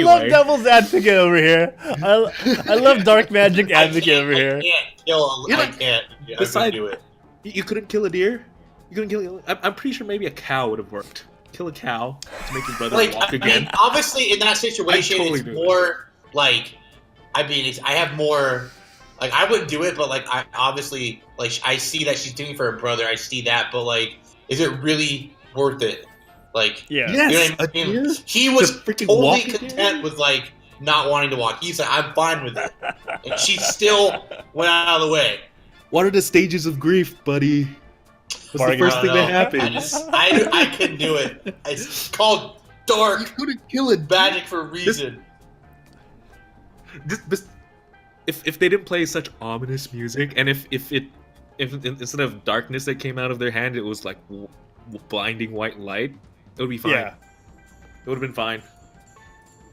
love devil's advocate over here. I love dark magic advocate over here. I can't do it. You couldn't kill a deer? You couldn't kill... I'm pretty sure maybe a cow would have worked. Kill a cow to make your brother walk again. I mean, obviously, in that situation, it's more like... I mean, I have more... Like, I wouldn't do it, but, like, I obviously... Like, I see that she's doing it for her brother. I see that, but, like, is it really worth it? Like, yeah. Yes, you know what I mean? He was totally content with, like, not wanting to walk. He said, I'm fine with it. And she still went out of the way. What are the stages of grief, buddy? What's the first thing that happened? I couldn't do it. It's called dark. You couldn't kill it. Magic for a reason. If they didn't play such ominous music, and if instead of darkness that came out of their hand, it was like blinding white light, it would be fine. Yeah. It would have been fine.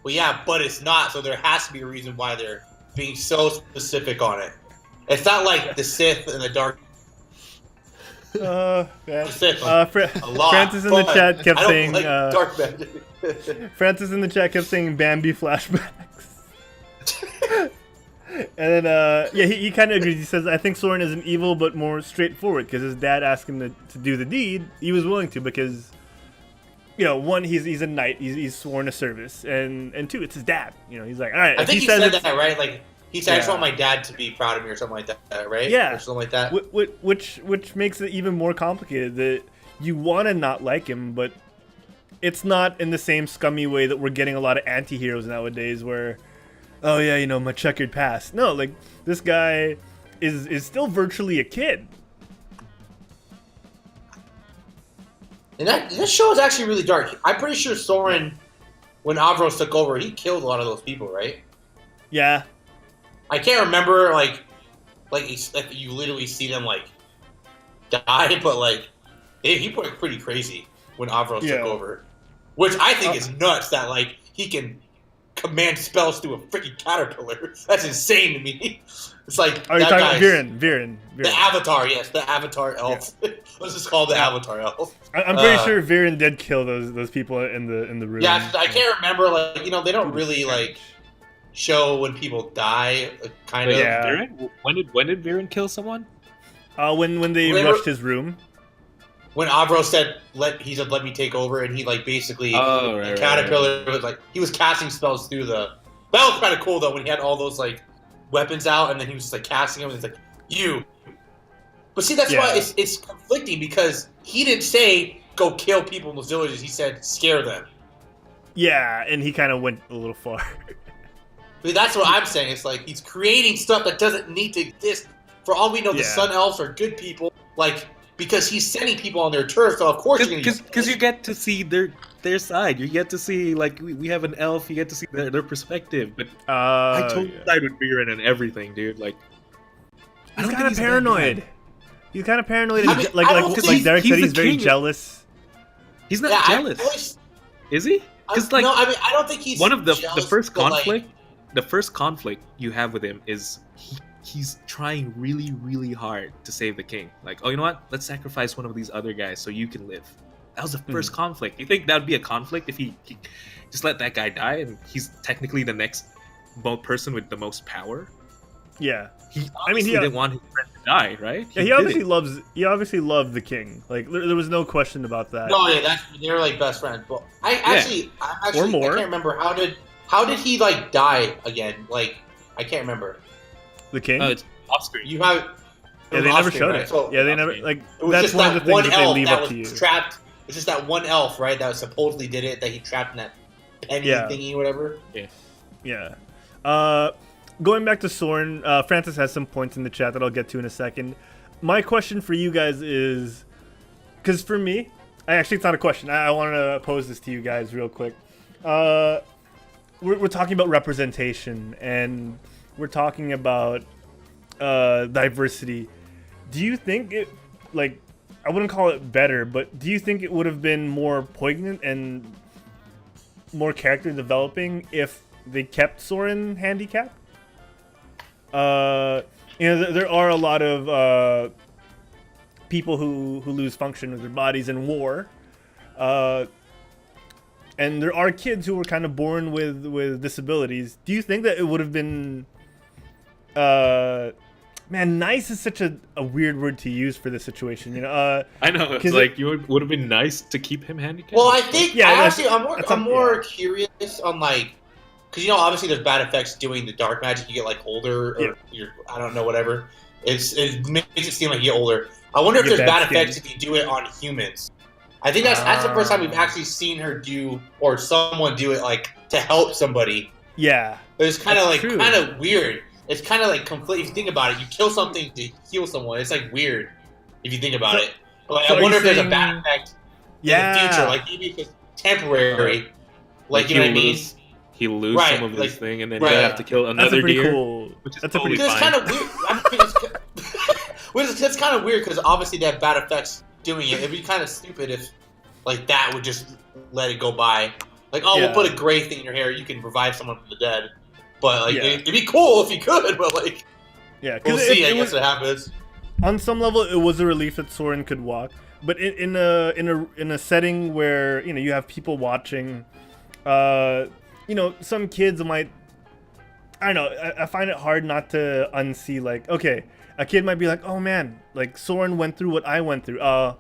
Well, yeah, but it's not, so there has to be a reason why they're being so specific on it. It's not like the Sith and the Dark. Francis in the chat kept saying. Like dark magic. Francis in the chat kept saying Bambi flashbacks. And then, he kind of agrees. He says, I think Soren isn't evil, but more straightforward, because his dad asked him to do the deed. He was willing to, because, you know, one, he's a knight. He's sworn to service. And two, it's his dad. You know, he's like, all right. I think he said that, right? Like, he said, I just want my dad to be proud of me or something like that, right? Yeah. Or something like that. Which makes it even more complicated, that you want to not like him, but it's not in the same scummy way that we're getting a lot of anti-heroes nowadays where, oh yeah, you know, my checkered past. No, like, this guy is still virtually a kid. And this show is actually really dark. I'm pretty sure Soren, when Avros took over, he killed a lot of those people, right? Yeah. I can't remember, like you literally see them, like, die, but, like, he put it pretty crazy when Avros took over. Which I think is nuts that, like, he can command spells through a freaking caterpillar. That's insane to me. It's like, are you talking about Viren? The Avatar, yes, the Avatar elf. Yeah. Let's just call it the Avatar elf. I'm pretty sure Viren did kill those people in the room. Yeah, I can't remember, like, you know, they don't really, like, show when people die, kind of. Yeah. Viren? When did Viren kill someone? When they rushed his room. When Avro said, let me take over, and he, like, basically, Caterpillar was, like, he was casting spells through the... That was kind of cool, though, when he had all those, like, weapons out, and then he was just, like, casting them, and it's like, you. But see, that's why it's conflicting, because he didn't say, go kill people in those villages, he said, scare them. Yeah, and he kind of went a little far. But that's what I'm saying, it's like, he's creating stuff that doesn't need to exist. For all we know, the Sun Elves are good people, like... Because he's sending people on their turf, so of course you're going to... Because you get to see their side. You get to see, like, we have an elf, you get to see their perspective. But I totally side with Viren and everything, dude. Like, he's kind of paranoid. He's kind of paranoid. Like Derek said, he's very jealous. He's not jealous. Is he? Because, like... No, I mean, I don't think he's one of the first conflict... Like... The first conflict you have with him is... He's trying really, really hard to save the king. Like, oh, you know what? Let's sacrifice one of these other guys so you can live. That was the first conflict. You think that would be a conflict if he just let that guy die and he's technically the next person with the most power? Yeah. He didn't want his friend to die, right? He obviously loved the king. Like, there was no question about that. No, yeah, they're like best friends. But I actually or more. I can't remember how did he, like, die again? Like, I can't remember. The king? Oh, it's off screen. You have... Yeah, they never showed it. So, yeah, they never... Like, that's one of the things that they leave up to you. Trapped. It's just that one elf, right, that supposedly did it, that he trapped in that penny thingy or whatever. Yeah. going back to Soren, Francis has some points in the chat that I'll get to in a second. My question for you guys is, because for me, it's not a question. I want to pose this to you guys real quick. We're talking about representation, and we're talking about diversity. Do you think it, like, I wouldn't call it better, but do you think it would have been more poignant and more character developing if they kept Soren handicapped? There are a lot of people who lose function with their bodies in war, and there are kids who were kind of born with disabilities. Do you think that it would have been man, nice is such a weird word to use for this situation, you know. I know, it's like you would have been nice to keep him handicapped. Well, I think I'm more curious on, like, because, you know, obviously there's bad effects doing the dark magic. You get, like, older, or I don't know, whatever. It makes it seem like you get older. I wonder if there's bad effects if you do it on humans. I think that's the first time we've actually seen her do, or someone do it, like, to help somebody. Yeah. It's kind of weird. It's kind of like complete. If you think about it, you kill something to heal someone. It's like weird if you think about it. But, like, I wonder if there's a bad effect in the future. Like, maybe if it's temporary. Like, you know what I mean? He lose some of his thing, and then you have to kill another deer. Cool. Which is that's totally pretty fine. It's kind of weird. I mean, it's kind of weird because obviously they have bad effects doing it. It'd be kind of stupid if, like, that would just let it go by. Like, we'll put a gray thing in your hair. You can revive someone from the dead. But, like, it'd be cool if you could, but, like, we'll see, I guess it happens. On some level, it was a relief that Soren could walk, but in a setting where, you know, you have people watching, you know, some kids might, I don't know, I find it hard not to unsee, like, okay, a kid might be like, oh man, like, Soren went through what I went through, now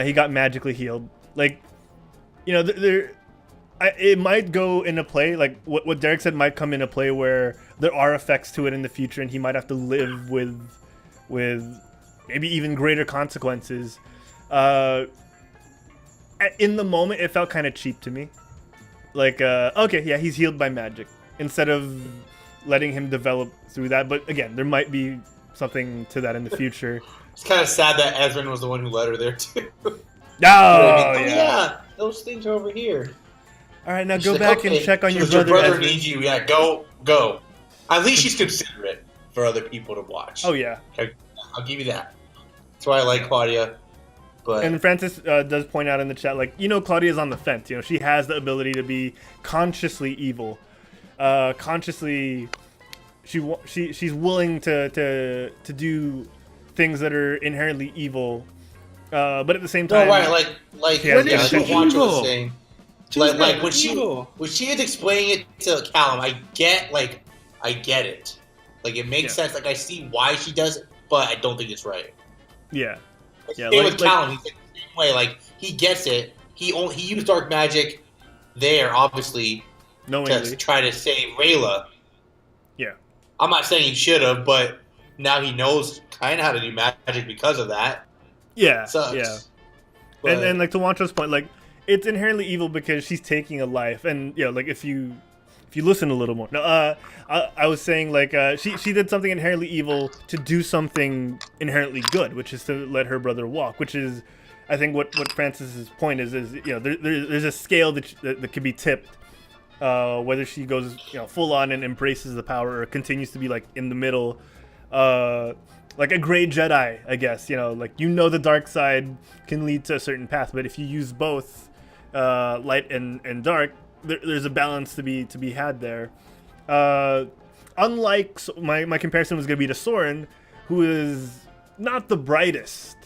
he got magically healed, like, you know, it might go into play, like what Derek said might come into play where there are effects to it in the future and he might have to live with maybe even greater consequences. In the moment, it felt kind of cheap to me. Like, okay, yeah, he's healed by magic, instead of letting him develop through that. But again, there might be something to that in the future. It's kind of sad that Ezrin was the one who led her there, too. Yeah, those things are over here. All right, now go back and check on your brother. Your brother needs you. Yeah, go. At least she's considerate for other people to watch. Oh yeah, okay, I'll give you that. That's why I like Claudia. But and Francis does point out in the chat, like, you know, Claudia's on the fence. You know, she has the ability to be consciously evil. Consciously, she's willing to do things that are inherently evil. But at the same time, no, right? Like what Juancho was saying. Like when she is explaining it to Callum, I get it. Like, it makes sense. Like, I see why she does it, but I don't think it's right. Yeah. Same with Callum. He's the same way. Like, he gets it. He used dark magic there, obviously, to try to save Rayla. Yeah. I'm not saying he should have, but now he knows kind of how to do magic because of that. Yeah. Sucks. Yeah. But, and like, to Juancho's point, like, it's inherently evil because she's taking a life, and you know, like, if you listen a little more. No, I was saying, like, she did something inherently evil to do something inherently good, which is to let her brother walk. Which is, I think, what Francis's point is you know, there's a scale that could be tipped, whether she goes, you know, full on and embraces the power, or continues to be, like, in the middle, like a gray Jedi, I guess. You know, like, you know, the dark side can lead to a certain path, but if you use both light and dark, there's a balance to be had there. Unlike, my comparison was going to be to Soren, who is not the brightest.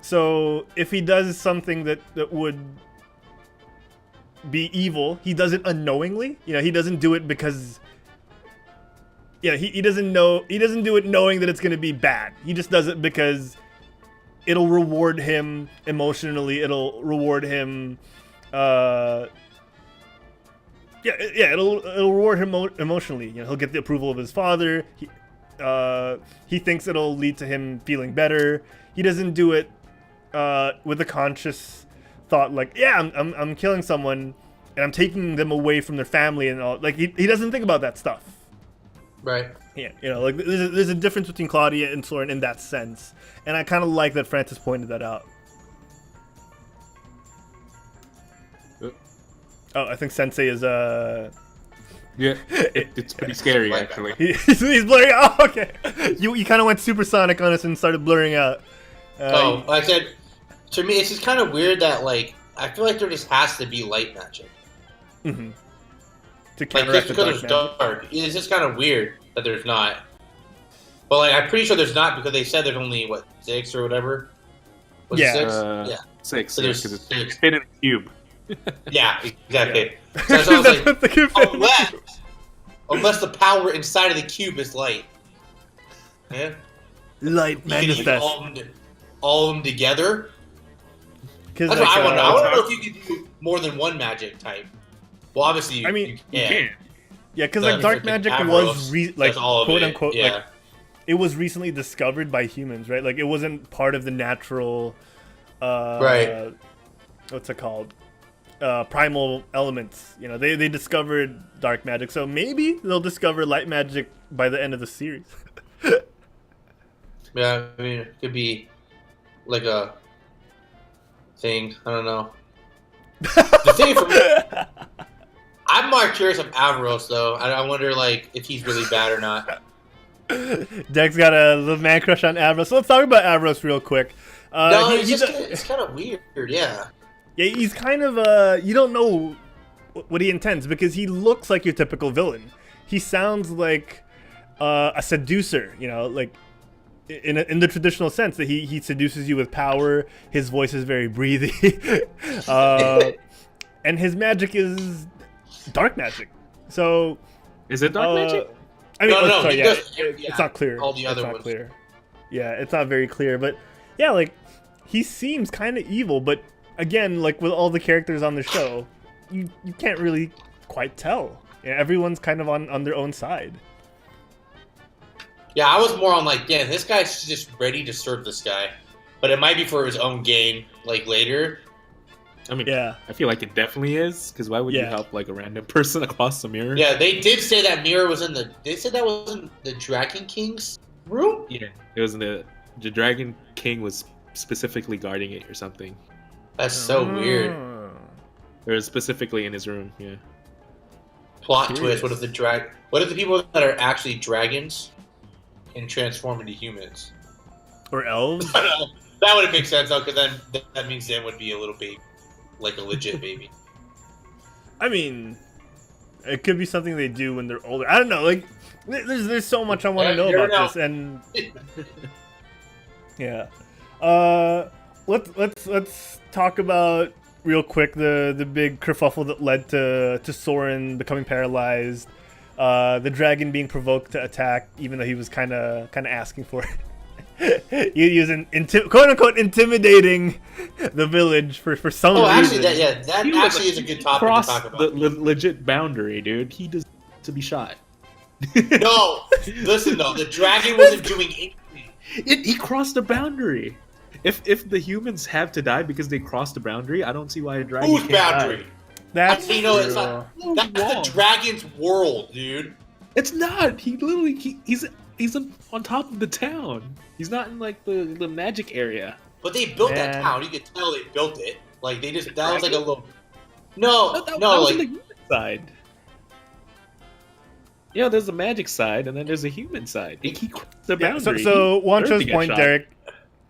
So if he does something that would be evil, he does it unknowingly. You know, he doesn't do it because, you know, he doesn't do it knowing that it's going to be bad. He just does it because it'll reward him emotionally. It'll reward him. It'll reward him emotionally. You know, he'll get the approval of his father. He thinks it'll lead to him feeling better. He doesn't do it with a conscious thought, like, yeah, I'm killing someone and I'm taking them away from their family and all. Like, he doesn't think about that stuff. Right. Yeah, like there's a difference between Claudia and Soren in that sense, and I kind of like that Francis pointed that out. Oh, I think Sensei is Yeah, it's pretty scary actually. he's blurring out. Oh, okay, you kind of went supersonic on us and started blurring out. Like I said, to me, it's just kind of weird that like I feel like there just has to be light magic. Mm-hmm. To Like counteract just the because dark it's dark, it's just kind of weird that there's not. But like I'm pretty sure there's not because they said there's only 6 or whatever. Was it 6? Yeah. 6. So Yeah, there's because it's 6. fit in a cube. Yeah, exactly. Yeah. So I was That's like, what the cube is. unless the power inside of the cube is light. Yeah. Light You can use manifest. all of them together. That's Like, what I want to know. I want to know if you can do more than one magic type. Well, obviously, you you can. Yeah, because The like dark freaking magic Avros was does all of quote it, unquote yeah. like it was recently discovered by humans, right? Like it wasn't part of the natural Right. What's it called? Primal elements. They discovered dark magic, so maybe they'll discover light magic by the end of the series. Yeah, I mean, it could be like a thing. I don't know. The thing for me, I'm more curious of Avros, though. I wonder, like, if he's really bad or not. Dex got a little man crush on Avros. So let's talk about Avros real quick. No, it's kind of weird, yeah. Yeah, he's kind of you don't know what he intends because he looks like your typical villain. He sounds like a seducer, like in the traditional sense that he seduces you with power. His voice is very breathy, and his magic is dark magic. So is it dark magic? I mean, No, sorry, yeah, it's not clear. All the other it's not ones. clear. Yeah, it's not very clear, but yeah, like he seems kind of evil, but again, like with all the characters on the show, you can't really quite tell. Yeah, everyone's kind of on their own side. Yeah, I was more on like, yeah, this guy's just ready to serve this guy, but it might be for his own gain, like later. I mean, Yeah. I feel like it definitely is, because why would you Yeah. help like a random person across the mirror? Yeah, they did say that mirror was in the. They said that was in the Dragon King's room. Yeah, it was in the Dragon King was specifically guarding it or something. That's so weird. Or specifically in his room. Yeah. Plot Curious. twist. What if the people that are actually dragons can transform into humans? Or elves. I don't know. That would make sense though, because then that means Zen would be a little baby, like a legit baby. I mean, it could be something they do when they're older. I don't know. Like, there's so much I want to Yeah, know you never about this, and yeah. Let's talk about real quick the big kerfuffle that led to Soren becoming paralyzed. The dragon being provoked to attack, even though he was kind of asking for it. He was quote unquote intimidating the village for some reason. Actually, that He actually is a good topic to Cross talk about. the legit boundary, dude. He deserves to be shot. No, listen though, the dragon wasn't doing anything. He crossed the boundary. If the humans have to die because they crossed the boundary, I don't see why a dragon Whose can't boundary? die. That's You know, it's true. not. That's the dragon's world, dude. It's not. He literally he's on top of the town. He's not in like the magic area. But they built that Man. town. You could tell they built it. Like that was like a little. No, That no, was like on the human side. Yeah, there's a magic side, and then there's a human side. He crossed the Yeah, boundary. so He deserved to Juancho's get point, shot. Derek.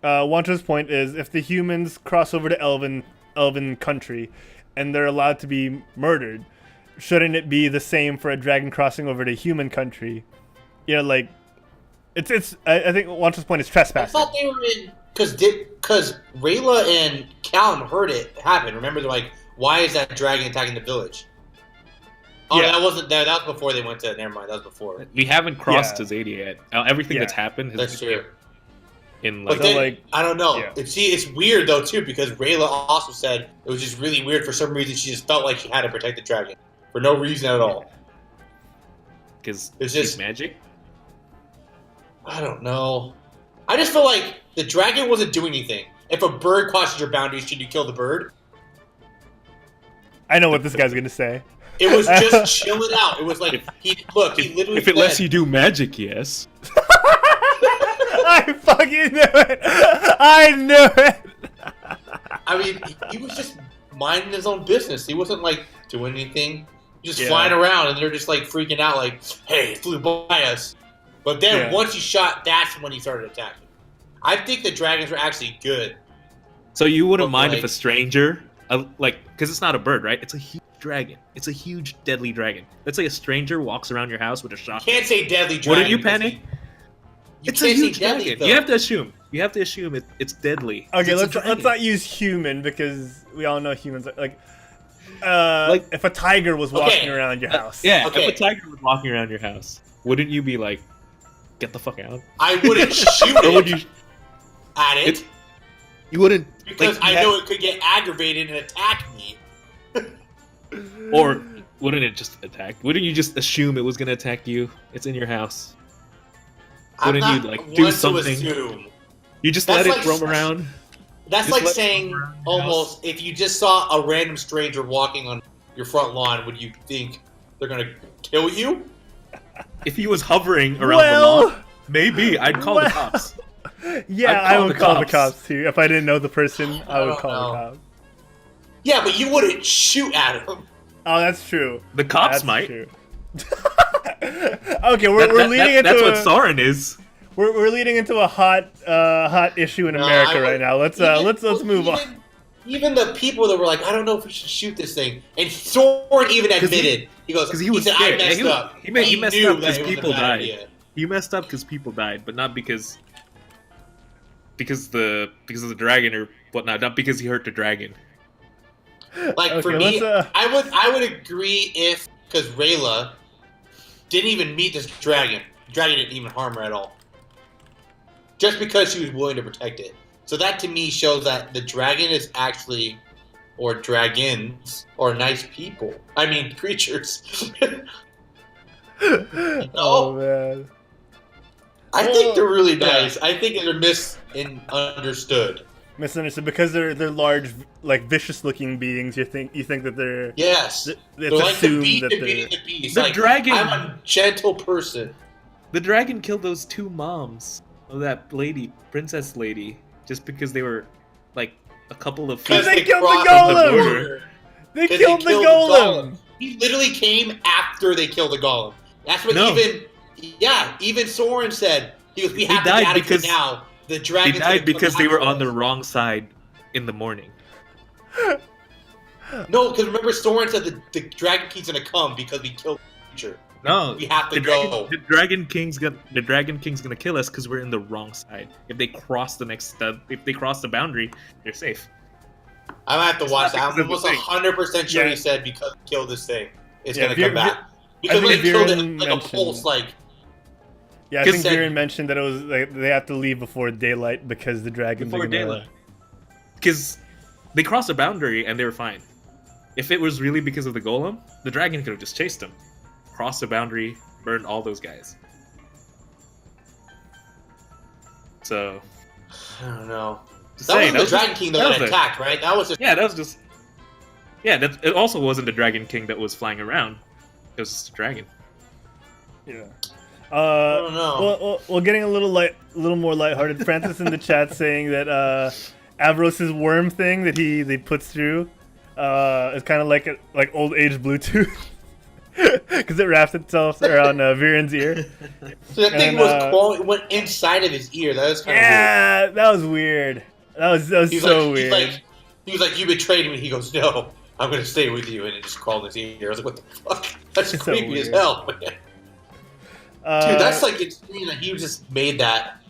Juancho's point is if the humans cross over to Elven country, and they're allowed to be murdered, shouldn't it be the same for a dragon crossing over to human country? Like, it's. I think Juancho's point is I trespassing. thought they were in because Rayla and Callum heard it happen. Remember, they're like, "Why is that dragon attacking the village?" Oh, Yeah. that wasn't that. That was before they went to. Never mind, that was before. We haven't crossed Yeah. to Zeta yet. Everything Yeah. that's happened has That's been true. in But like then, like- I don't know. yeah. See, it's weird though too because Rayla also said it was just really weird for some reason. She just felt like she had to protect the dragon for no reason at all. because It's it's just- magic. I don't know. I just feel like the dragon wasn't doing anything. If a bird crosses your boundaries, should you kill the bird? I know what this guy's gonna say. It was just chilling out. It was like he literally. If it lets you do magic, yes. I fucking knew it. I knew it. I mean, he was just minding his own business. He wasn't like doing anything. Just flying around, and they're just like freaking out, like, "Hey, it flew by us." But then once he shot, that's when he started attacking. I think the dragons were actually good. So you wouldn't mind if a stranger, because it's not a bird, right? It's a huge dragon. It's a huge, deadly dragon. Let's say a stranger walks around your house with a shotgun. Can't say deadly dragon. Wouldn't you panic? It's a huge deadly, dragon. You have to assume. It's deadly. Okay, let's not use human because we all know humans are like if a tiger was walking around your house. If a tiger was walking around your house, wouldn't you be like, get the fuck out? I wouldn't shoot it at it. You wouldn't, because I know it could get aggravated and attack me. Or wouldn't it just attack? Wouldn't you just assume it was gonna attack you? It's in your house. Wouldn't you do something? You just let it roam around. That's like saying almost if you just saw a random stranger walking on your front lawn, would you think they're gonna kill you? If he was hovering around the lawn, maybe I'd call the cops. Yeah, I would call the cops too. If I didn't know the person, I would call the cops. Yeah, but you wouldn't shoot at him. Oh, that's true. The cops might. True. Okay, we're leading into that's what Soren is. We're leading into a hot issue in America right now. Let's move on. Even the people that were like, I don't know if we should shoot this thing, and Soren even admitted he goes, because he was said, scared. I messed up. He messed up because people died. Idea. He messed up because people died, but not because of the dragon or whatnot. Not because he hurt the dragon. Like for me, I would agree if because Rayla didn't even meet this dragon. The dragon didn't even harm her at all. Just because she was willing to protect it. So that to me shows that the dragon is actually, or dragons, are nice people. I mean, creatures. Oh, man. I think they're really nice. I think they're misunderstood. Misunderstood because they're large, like vicious-looking beings. You think that they're yes. They're like the beast that the beast. The like, dragon. I'm a gentle person. The dragon killed those two moms of that lady, princess lady, just because they were like a couple of feet. Because they killed the golem. They killed the golem. He literally came after they killed the golem. That's what even Soren said. He goes, we have to get out of here now. The dragon. They died because they were on the wrong side in the morning. No, because remember Soren said the dragon king's gonna come because we killed the creature. No, we have to go. The dragon king's gonna kill us because we're in the wrong side. If they cross if they cross the boundary, they're safe. I'm gonna have to watch that. I'm almost 100% sure he said because we killed this thing, it's gonna come back. Because when they killed it, like a pulse, like. Yeah, I think Viren mentioned that it was like they have to leave before daylight because the dragons are gonna... Because they crossed the boundary and they were fine. If it was really because of the golem, the dragon could have just chased them, crossed the boundary, burned all those guys. So I don't know. That was the Dragon King that attacked, right? That was just it also wasn't the Dragon King that was flying around. It was just a dragon. Yeah. I don't know. Well, getting a little more lighthearted. Francis in the chat saying that Avros's worm thing that they puts through is kind of like old age Bluetooth because it wraps itself around Viren's ear. So that thing went inside of his ear. That was kind of weird. That was weird. That was so weird. He was like, "You betrayed me." He goes, "No, I'm gonna stay with you," and it just crawled in his ear. I was like, "What the fuck? That's creepy as hell, man." Dude, that's like insane that he just made that.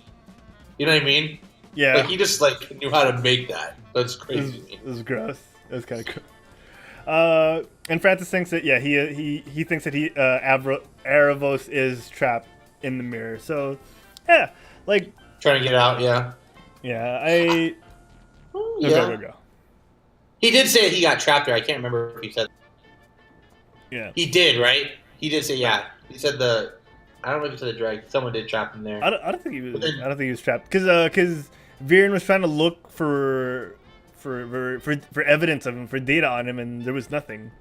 You know what I mean? Yeah. Like he just knew how to make that. That's crazy. It was gross. It was kind of gross. And Francis thinks that he thinks that Erebos is trapped in the mirror. So yeah, like trying to get out. Yeah. Yeah. Go. He did say he got trapped there. I can't remember if he said. Yeah. He did, right? He did say He said I don't know if he said the dragon. Someone did trap him there. I don't think he was. I don't think he was trapped because Viren was trying to look for evidence of him, for data on him, and there was nothing.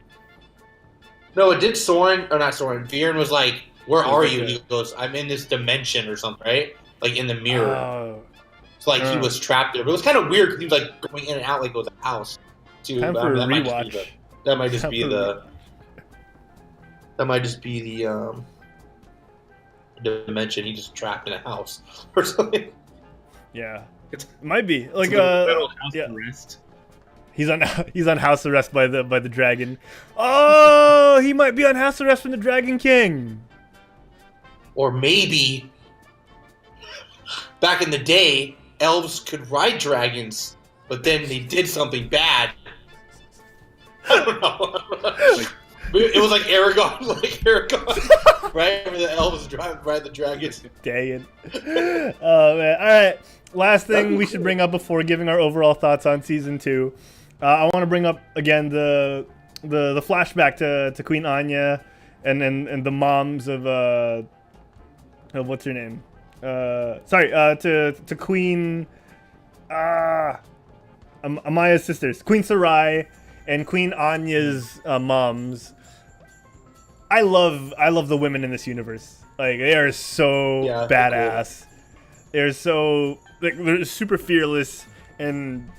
No, it did Soren, or not Soren. Viren was like, "Where are you?" Okay. He goes, "I'm in this dimension or something, right? Like in the mirror." Oh. It's like he was trapped there. But it was kind of weird because he was like going in and out like it was a house. Too. Time But, for a that might just rewatch. be that might just Time be for the. That might just be the dimension. He just trapped in a house or something. Yeah. It's It might be like little house yeah. arrest. He's on house arrest by the dragon. Oh, he might be on house arrest from the Dragon King. Or maybe back in the day, elves could ride dragons, but then they did something bad. I don't know. It was like Aragorn, right? Where the elves ride the dragons. Dang it. Oh man. All right. Last thing we should bring up before giving our overall thoughts on season 2. I want to bring up again the flashback to Queen Anya and the moms of what's her name? To Queen Amaya's sisters, Queen Sarai and Queen Anya's moms. I love the women in this universe. Like they are so badass. Cool. They're so they're super fearless, and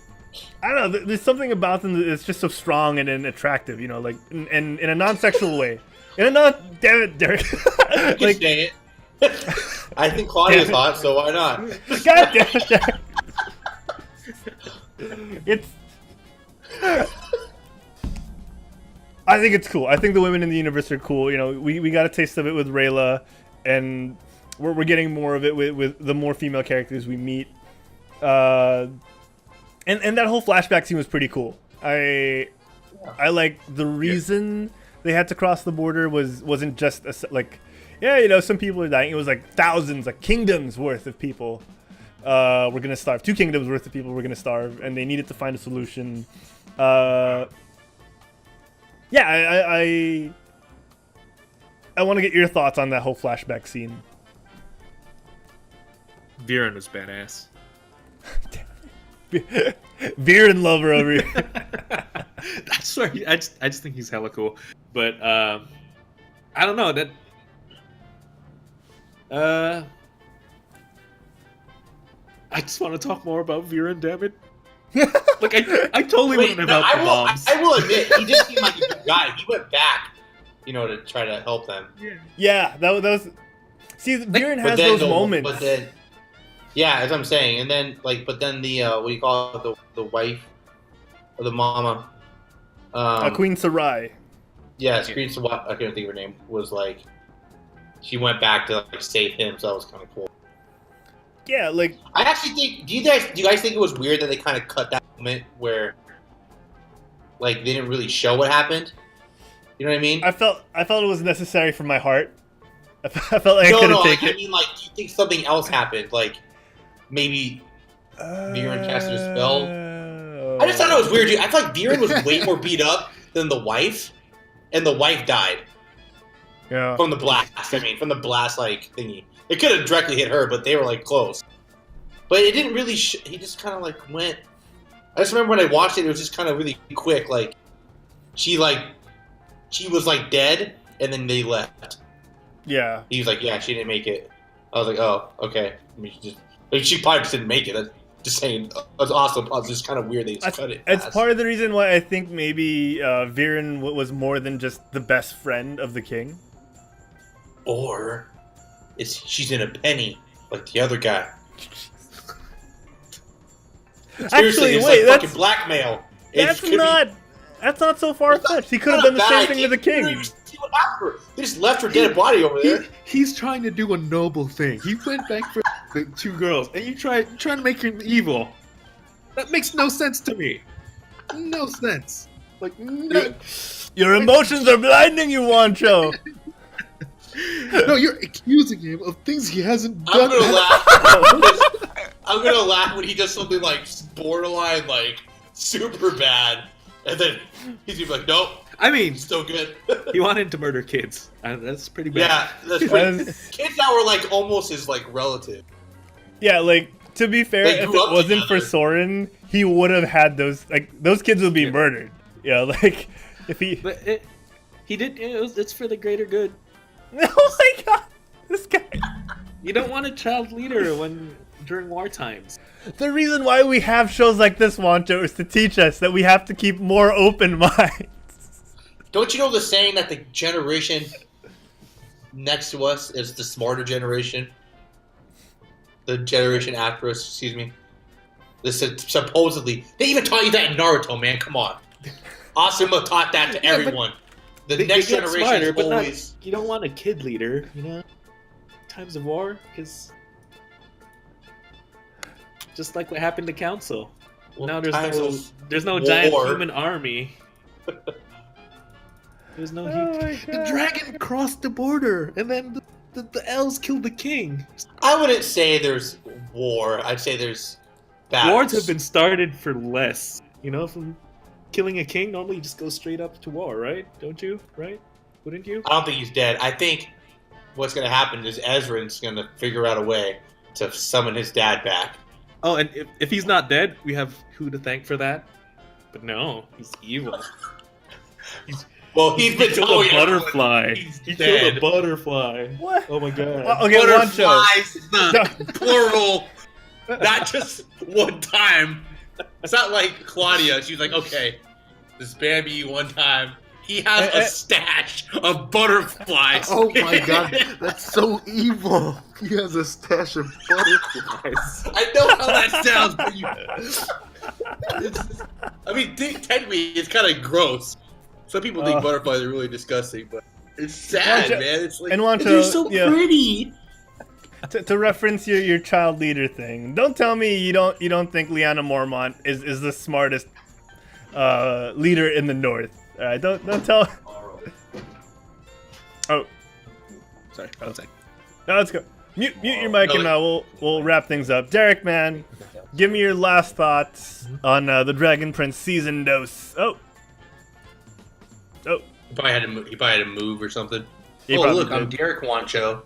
I don't know. There's something about them that's just so strong and attractive. You know, like in a non-sexual way. Damn it, Derek. Like, say it. I think Claudia's hot, so why not? God damn it, Derek. It's. I think it's cool. I think the women in the universe are cool. You know, we got a taste of it with Rayla, and we're getting more of it with the more female characters we meet. And that whole flashback scene was pretty cool. I like the reason they had to cross the border wasn't just some people are dying. It was like thousands, like kingdoms worth of people were gonna starve. 2 kingdoms worth of people were gonna starve, and they needed to find a solution. I want to get your thoughts on that whole flashback scene. Viren was badass. Viren lover over here. That's right. I just think he's hella cool. But I don't know that. I just want to talk more about Viren. Damn it. Like I totally wouldn't have helped the moms. I will admit, he just seemed like a good guy. He went back, to try to help them. Yeah, that was. See, Viren has those moments. But then, yeah, as I'm saying, and then but then the what do you call it, the wife, or the mama, Queen Sarai. Yes, Queen Sarai. I can't think of her name. Was like, she went back to save him, so that was kind of cool. Yeah, like I actually think. Do you guys think it was weird that they kind of cut that moment where, they didn't really show what happened? You know what I mean? I felt it was necessary for my heart. I felt like I couldn't take it. I mean, do you think something else happened? Like, maybe Viren casted a spell? I just thought it was weird, dude. I feel like Viren was way more beat up than the wife, and the wife died. Yeah. From the blast. From the blast, thingy. It could have directly hit her, but they were, close. But it didn't really... he just kind of, went... I just remember when I watched it, it was just kind of really quick. She was, dead, and then they left. Yeah. He was like, yeah, she didn't make it. I was like, oh, okay. I mean, she probably just didn't make it. That's just saying. It was awesome. It was just kind of weird they just cut it. It's part of the reason why I think maybe Viren was more than just the best friend of the king. Or she's in a penny, like the other guy. Seriously, actually, wait, fucking blackmail. That's not so far-fetched. He could have done the same thing to the king. They just left her dead body over there. He's trying to do a noble thing. He went back for the 2 girls, and you trying to make him evil. That makes no sense to me. No sense. No. Your emotions are blinding you, Juancho. No, you're accusing him of things he hasn't done. I'm gonna laugh. I'm gonna laugh when he does something borderline, super bad, and then he's gonna be like, "Nope." I mean, still good. He wanted to murder kids. That's pretty bad. Yeah, that's pretty. Kids that were almost his relative. Yeah, to be fair, if it wasn't for Soren, he would have had those kids would be murdered. Yeah, if he. But He did. It's for the greater good. Oh my god, this guy. You don't want a child leader during war times. The reason why we have shows like this, Juancho, is to teach us that we have to keep more open minds. Don't you know the saying that the generation next to us is the smarter generation? The generation after us, excuse me. This supposedly, they even taught you that in Naruto, man. Come on, Asuma taught that to everyone. The next generation smarter, is always. You don't want a kid leader, you know. Times of war, because just like what happened to Council. Well, now there's no war. giant human army. There's no the dragon crossed the border, and then the elves killed the king. I wouldn't say there's war. I'd say there's battles. Wars have been started for less. You know, from killing a king, normally you just go straight up to war, right? Don't you? Right? Wouldn't you? I don't think he's dead. I think what's going to happen is Ezra's going to figure out a way to summon his dad back. Oh, and if he's not dead, we have who to thank for that? But no, he's evil. He's been killed a butterfly. He killed a butterfly. What? Oh my god. Well, okay, Juancho. Butterflies, plural, not just one time. It's not like Claudia. She was like, okay, this Bambi one time. He has a stash of butterflies. Oh my god, that's so evil. He has a stash of butterflies. I know how that sounds, but technically, it's kind of gross. Some people think butterflies are really disgusting, but it's sad, man. It's like, and Juancho, they're so pretty. To reference your child leader thing, don't tell me you don't think Lyanna Mormont is the smartest leader in the North. All right, don't tell. Oh, sorry. One second. no, let's go. Mute your mic and we'll wrap things up. Derek, man, give me your last thoughts on the Dragon Prince season dose. Oh. He probably had to move or something. Look, I'm Derek Juancho.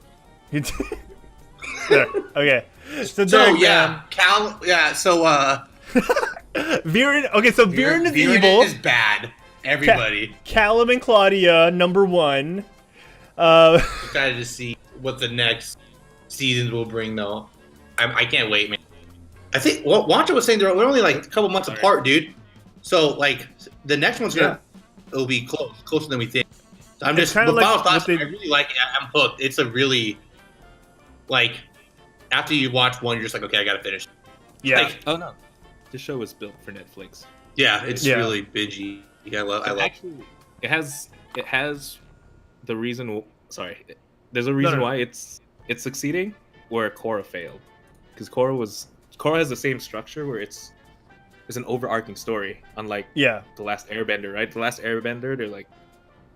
There, okay. So Derek, yeah, Viren. Okay, so Viren is Viren evil. is bad. Everybody. Callum and Claudia, number 1. Excited to see what the next seasons will bring, though. I can't wait, man. I think Juancho was saying they're only like a couple months apart, dude. So like the next one's it'll be closer than we think. So I'm just kind of like I really like it. I'm hooked. It's a really like after you watch one, you're just like, okay, I gotta finish. Yeah. Like, Oh no, this show was built for Netflix. yeah, it's really bingey. I love. Actually, it has the reason. Sorry, there's a reason why it's succeeding where Korra failed, because Korra has the same structure where it's an overarching story, unlike The Last Airbender, right? The Last Airbender, they're like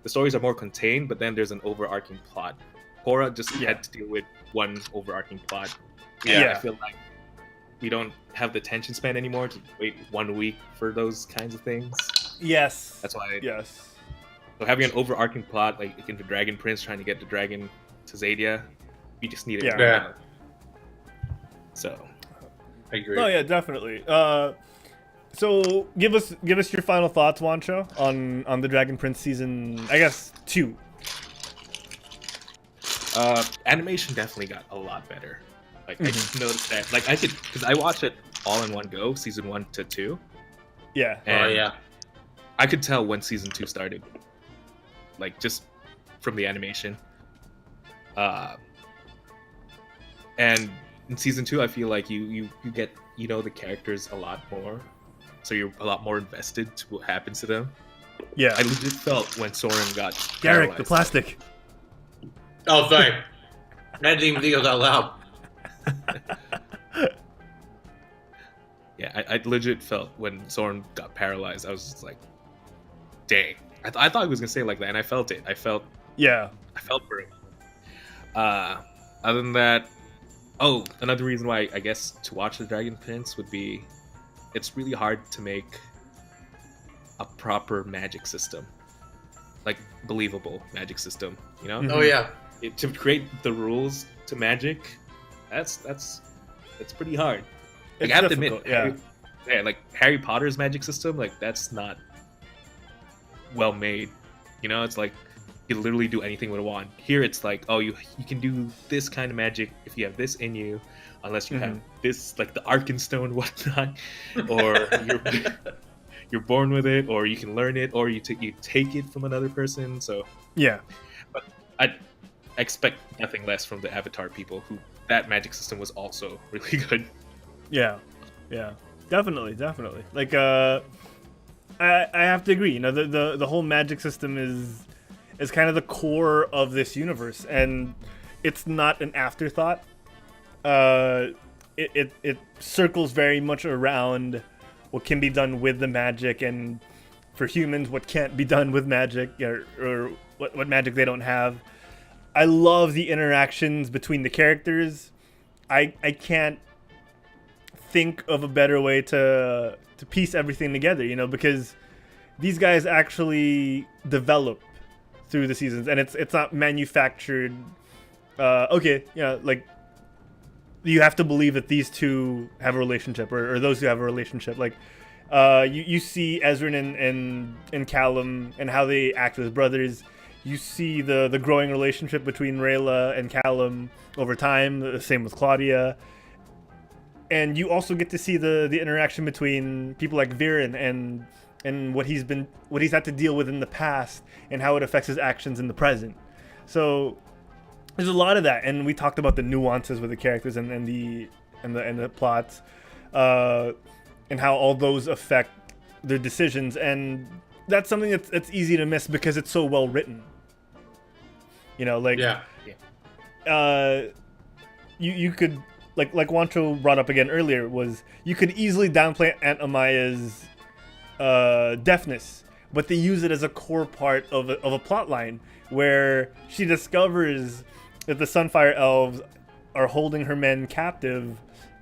the stories are more contained, but then there's an overarching plot. Korra just had to deal with one overarching plot. I feel like we don't have the attention span anymore to wait 1 week for those kinds of things. Yes. That's why. Yes. So having an overarching plot, like in the Dragon Prince trying to get the dragon to Zadia, we just need it. Yeah. So, I agree. Oh yeah, definitely. So give us your final thoughts, Juancho, on the Dragon Prince season, I guess 2. Animation definitely got a lot better. Like I just noticed that. Like because I watched it all in one go, season 1 to 2. Yeah. And I could tell when season 2 started. Like just from the animation. And in season 2, I feel like you get the characters a lot more, so you're a lot more invested to what happens to them. Yeah. I legit felt when Soren got Garrick, paralyzed. the plastic. Oh, sorry. I didn't even think it was out loud. Yeah, I legit felt when Soren got paralyzed, I was just like, dang. I thought he was gonna say it like that, and I felt it. I felt for him. Other than that, another reason why I guess to watch the Dragon Prince would be, it's really hard to make a proper magic system, like believable magic system. You know? Oh yeah. To create the rules to magic, that's pretty hard. Like, I have to admit, like Harry Potter's magic system, like that's not well made. You know, it's like can literally do anything with a wand. Here it's like, oh, you can do this kind of magic if you have this in you, unless you have this, like the Arkenstone whatnot, or you're born with it, or you can learn it, or you take it from another person. So yeah, but I expect nothing less from the Avatar people, who that magic system was also really good. Yeah, definitely. Like, I have to agree. You know, the whole magic system is kind of the core of this universe, and it's not an afterthought. It circles very much around what can be done with the magic, and for humans, what can't be done with magic, or what magic they don't have. I love the interactions between the characters. I can't think of a better way to piece everything together, you know, because these guys actually develop through the seasons, and it's not manufactured. Okay, yeah, like you have to believe that these two have a relationship, or those who have a relationship. Like you see Ezrin and Callum and how they act as brothers. You see the growing relationship between Rayla and Callum over time. The same with Claudia. And you also get to see the interaction between people like Viren and what he's had to deal with in the past, and how it affects his actions in the present. So there's a lot of that, and we talked about the nuances with the characters and the plots, and how all those affect their decisions, and that's something that's easy to miss because it's so well written. You know, like you could, like Juancho brought up again earlier, was you could easily downplay Aunt Amaya's deafness, but they use it as a core part of a plot line where she discovers that the Sunfire Elves are holding her men captive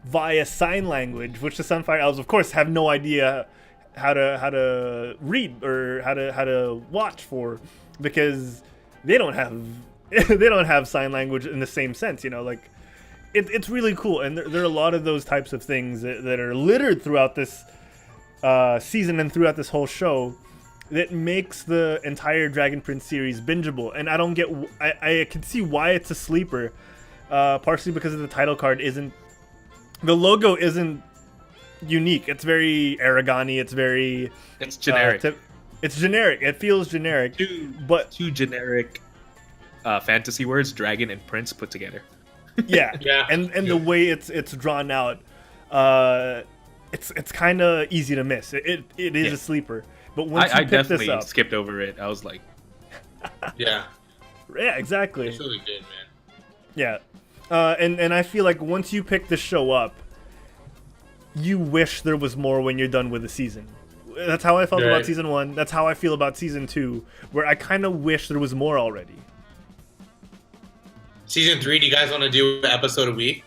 via sign language, which the Sunfire Elves, of course, have no idea how to read or how to watch for, because they don't have sign language in the same sense, you know. Like it's really cool, and there are a lot of those types of things that are littered throughout this season and throughout this whole show that makes the entire Dragon Prince series bingeable. And I don't get, I can see why it's a sleeper, partially because of the title card the logo isn't unique. It's very Aragani. It's generic. It's generic. It feels generic. Two generic fantasy words, dragon and prince, put together. Yeah. And the way it's drawn out, it's kind of easy to miss. It is a sleeper. But once you I pick definitely this up, skipped over it. I was like, Yeah. Yeah, exactly. It's really good, man. Yeah. And I feel like once you pick the show up, you wish there was more when you're done with the season. That's how I felt about season 1. That's how I feel about season 2, where I kind of wish there was more already. Season 3, do you guys want to do an episode a week?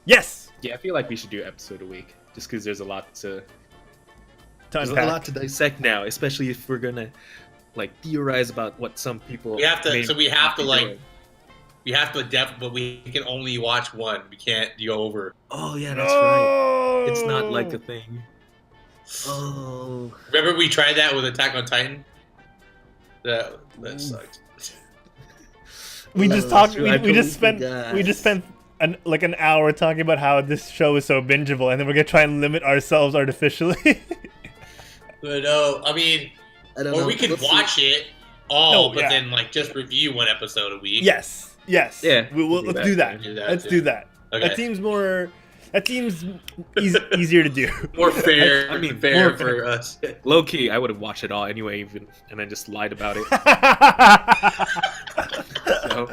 Yes! Yeah, I feel like we should do an episode a week, just because there's a lot to dissect now, especially if we're gonna like theorize about what some people. We have to but we can only watch one. We can't go over. Oh yeah, that's right. It's not like a thing. Oh. Remember we tried that with Attack on Titan? That sucked. We just talked. We just spent an hour talking about how this show is so bingeable, and then we're gonna try and limit ourselves artificially. But no, I mean, we could watch it all, but then like just review one episode a week. Yes. Yeah. Let's do that. Let's do that. Okay. That seems easier to do. More fair. I mean, fair for us. Low key, I would have watched it all anyway, and then just lied about it. So.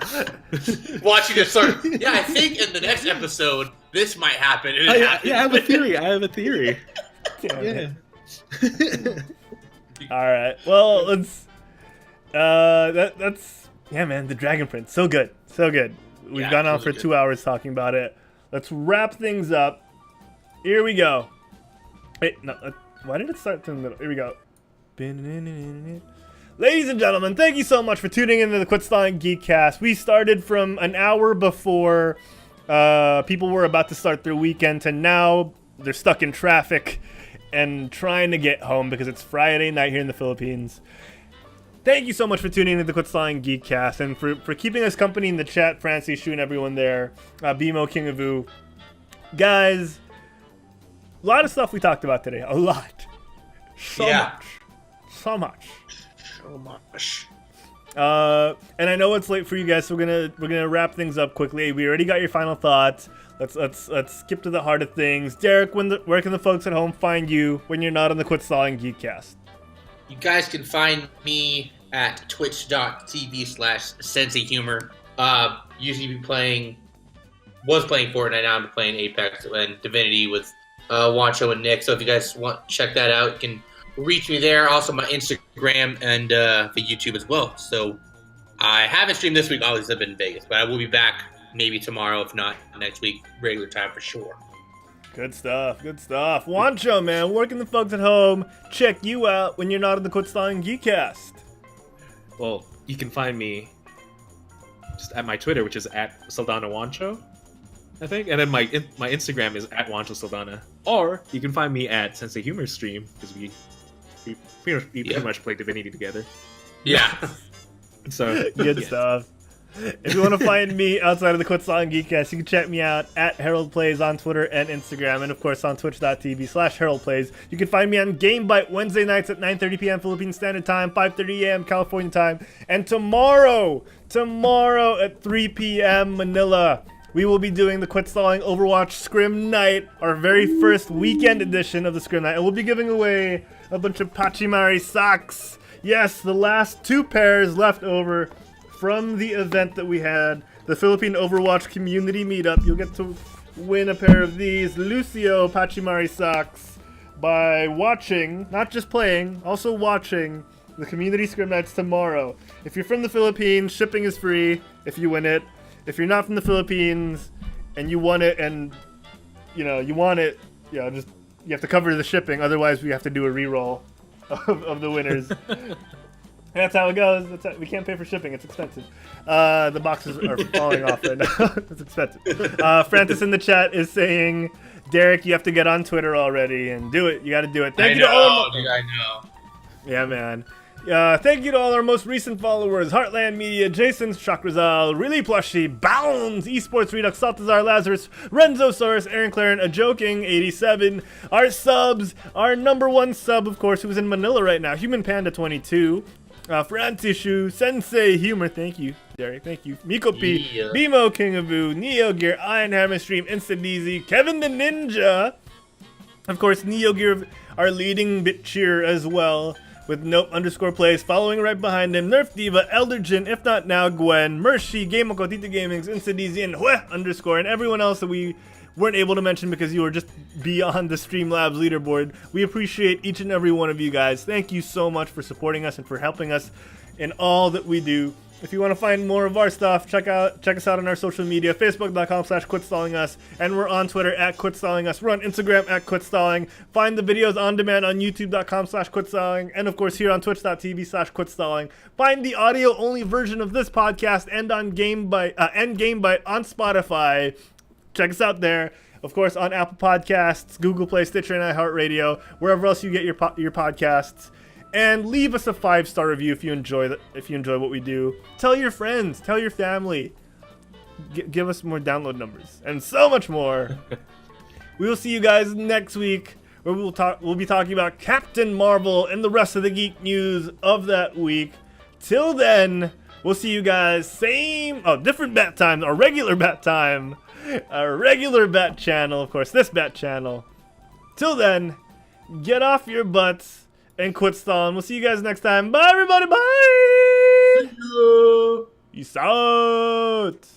Watching it start. Yeah, I think in the next episode this might happen. I have a theory. Yeah. All right. Well, let's. That's man. The Dragon Prince, so good. We've gone on for 2 hours talking about it. Let's wrap things up. Here we go. Wait, no. Why did it start in the middle? Here we go. Ladies and gentlemen, thank you so much for tuning into the Quitstaan Geekcast. We started from an hour before people were about to start their weekend to now they're stuck in traffic and trying to get home because it's Friday night here in the Philippines. Thank you so much for tuning into the Quit Stalling Geekcast and for keeping us company in the chat, Francie, Shu, and everyone there. BMO, King of Vu. Guys, a lot of stuff we talked about today. A lot. So much. And I know it's late for you guys, so we're gonna wrap things up quickly. We already got your final thoughts. Let's skip to the heart of things. Derek, where can the folks at home find you when you're not on the Quit Stalling Geekcast? You guys can find me at twitch.tv/sensehumor. Usually was playing Fortnite, now I'm playing Apex and Divinity with Juancho and Nick. So if you guys want to check that out, you can reach me there. Also my Instagram and the YouTube as well. So I haven't streamed this week, obviously I've been in Vegas, but I will be back maybe tomorrow, if not next week, regular time for sure. Good stuff. Juancho, man, where can the folks at home check you out when you're not on the Quit Stalling Geekcast? Well, you can find me just at my Twitter, which is at Saldana Juancho, I think, and then my Instagram is at Juancho Saldana. Or you can find me at Sensei Humor Stream, because we pretty much play Divinity together. Yeah. So good stuff. If you want to find me outside of the Quit Stalling Geekcast, you can check me out at Herald Plays on Twitter and Instagram, and of course on twitch.tv/Herald Plays. You can find me on Game Bite Wednesday nights at 9:30 p.m. Philippine Standard Time, 5:30 a.m. California time, and tomorrow at 3 p.m. Manila, we will be doing the Quit Stalling Overwatch Scrim Night, our very first weekend edition of the Scrim Night, and we'll be giving away a bunch of Pachimari socks. Yes, the last 2 pairs left over from the event that we had, the Philippine Overwatch Community Meetup. You'll get to win a pair of these Lucio Pachimari socks by watching, not just playing, also watching the Community Scrim Nights tomorrow. If you're from the Philippines, shipping is free if you win it. If you're not from the Philippines and you want it and you have to cover the shipping, otherwise we have to do a re-roll of the winners. That's how it goes. We can't pay for shipping. It's expensive. The boxes are falling off right now. It's expensive. Francis in the chat is saying, Derek, you have to get on Twitter already and do it. You got to do it. Thank you to all. Dude, I know. Yeah, man. Thank you to all our most recent followers: Heartland Media, Jason Chakrazal, Really Plushy, Bounds, Esports Redux, Saltazar Lazarus, Renzo Soros, Aaron Claren, A Joking 87. Our subs, our number 1 sub, of course, who's in Manila right now, Human Panda 22. Francishu, Sensei Humor, thank you, Derek, thank you. Miko P, BMO King of Vu, Neo Gear, Iron Hammer Stream, Instadeezy, Kevin the Ninja, of course, Neo Gear, our leading bit cheer as well, with Nope_plays following right behind him, Nerf Diva, Elderjin, If Not Now, Gwen, Mershi, Gamoko, Tita Gamings, Instadeezy, and Hue_, and everyone else that we weren't able to mention because you were just beyond the Streamlabs leaderboard. We appreciate each and every one of you guys. Thank you so much for supporting us and for helping us in all that we do. If you want to find more of our stuff, check us out on our social media, facebook.com/quitstallingus, and we're on Twitter at quitstallingus. We're on Instagram at quitstalling. Find the videos on demand on youtube.com/quitstalling, and of course here on twitch.tv/quitstalling. Find the audio-only version of this podcast and on GameBite on Spotify. Check us out there. Of course, on Apple Podcasts, Google Play, Stitcher, and iHeartRadio, wherever else you get your podcasts. And leave us a 5-star review if you enjoy what we do. Tell your friends, tell your family. Give us more download numbers and so much more. We will see you guys next week, where we'll be talking about Captain Marvel and the rest of the geek news of that week. Till then, we'll see you guys different bat time, our regular bat time. Our regular bat channel, of course, this bat channel. Till then, get off your butts and quit stalling. We'll see you guys next time. Bye, everybody. Bye. Peace out.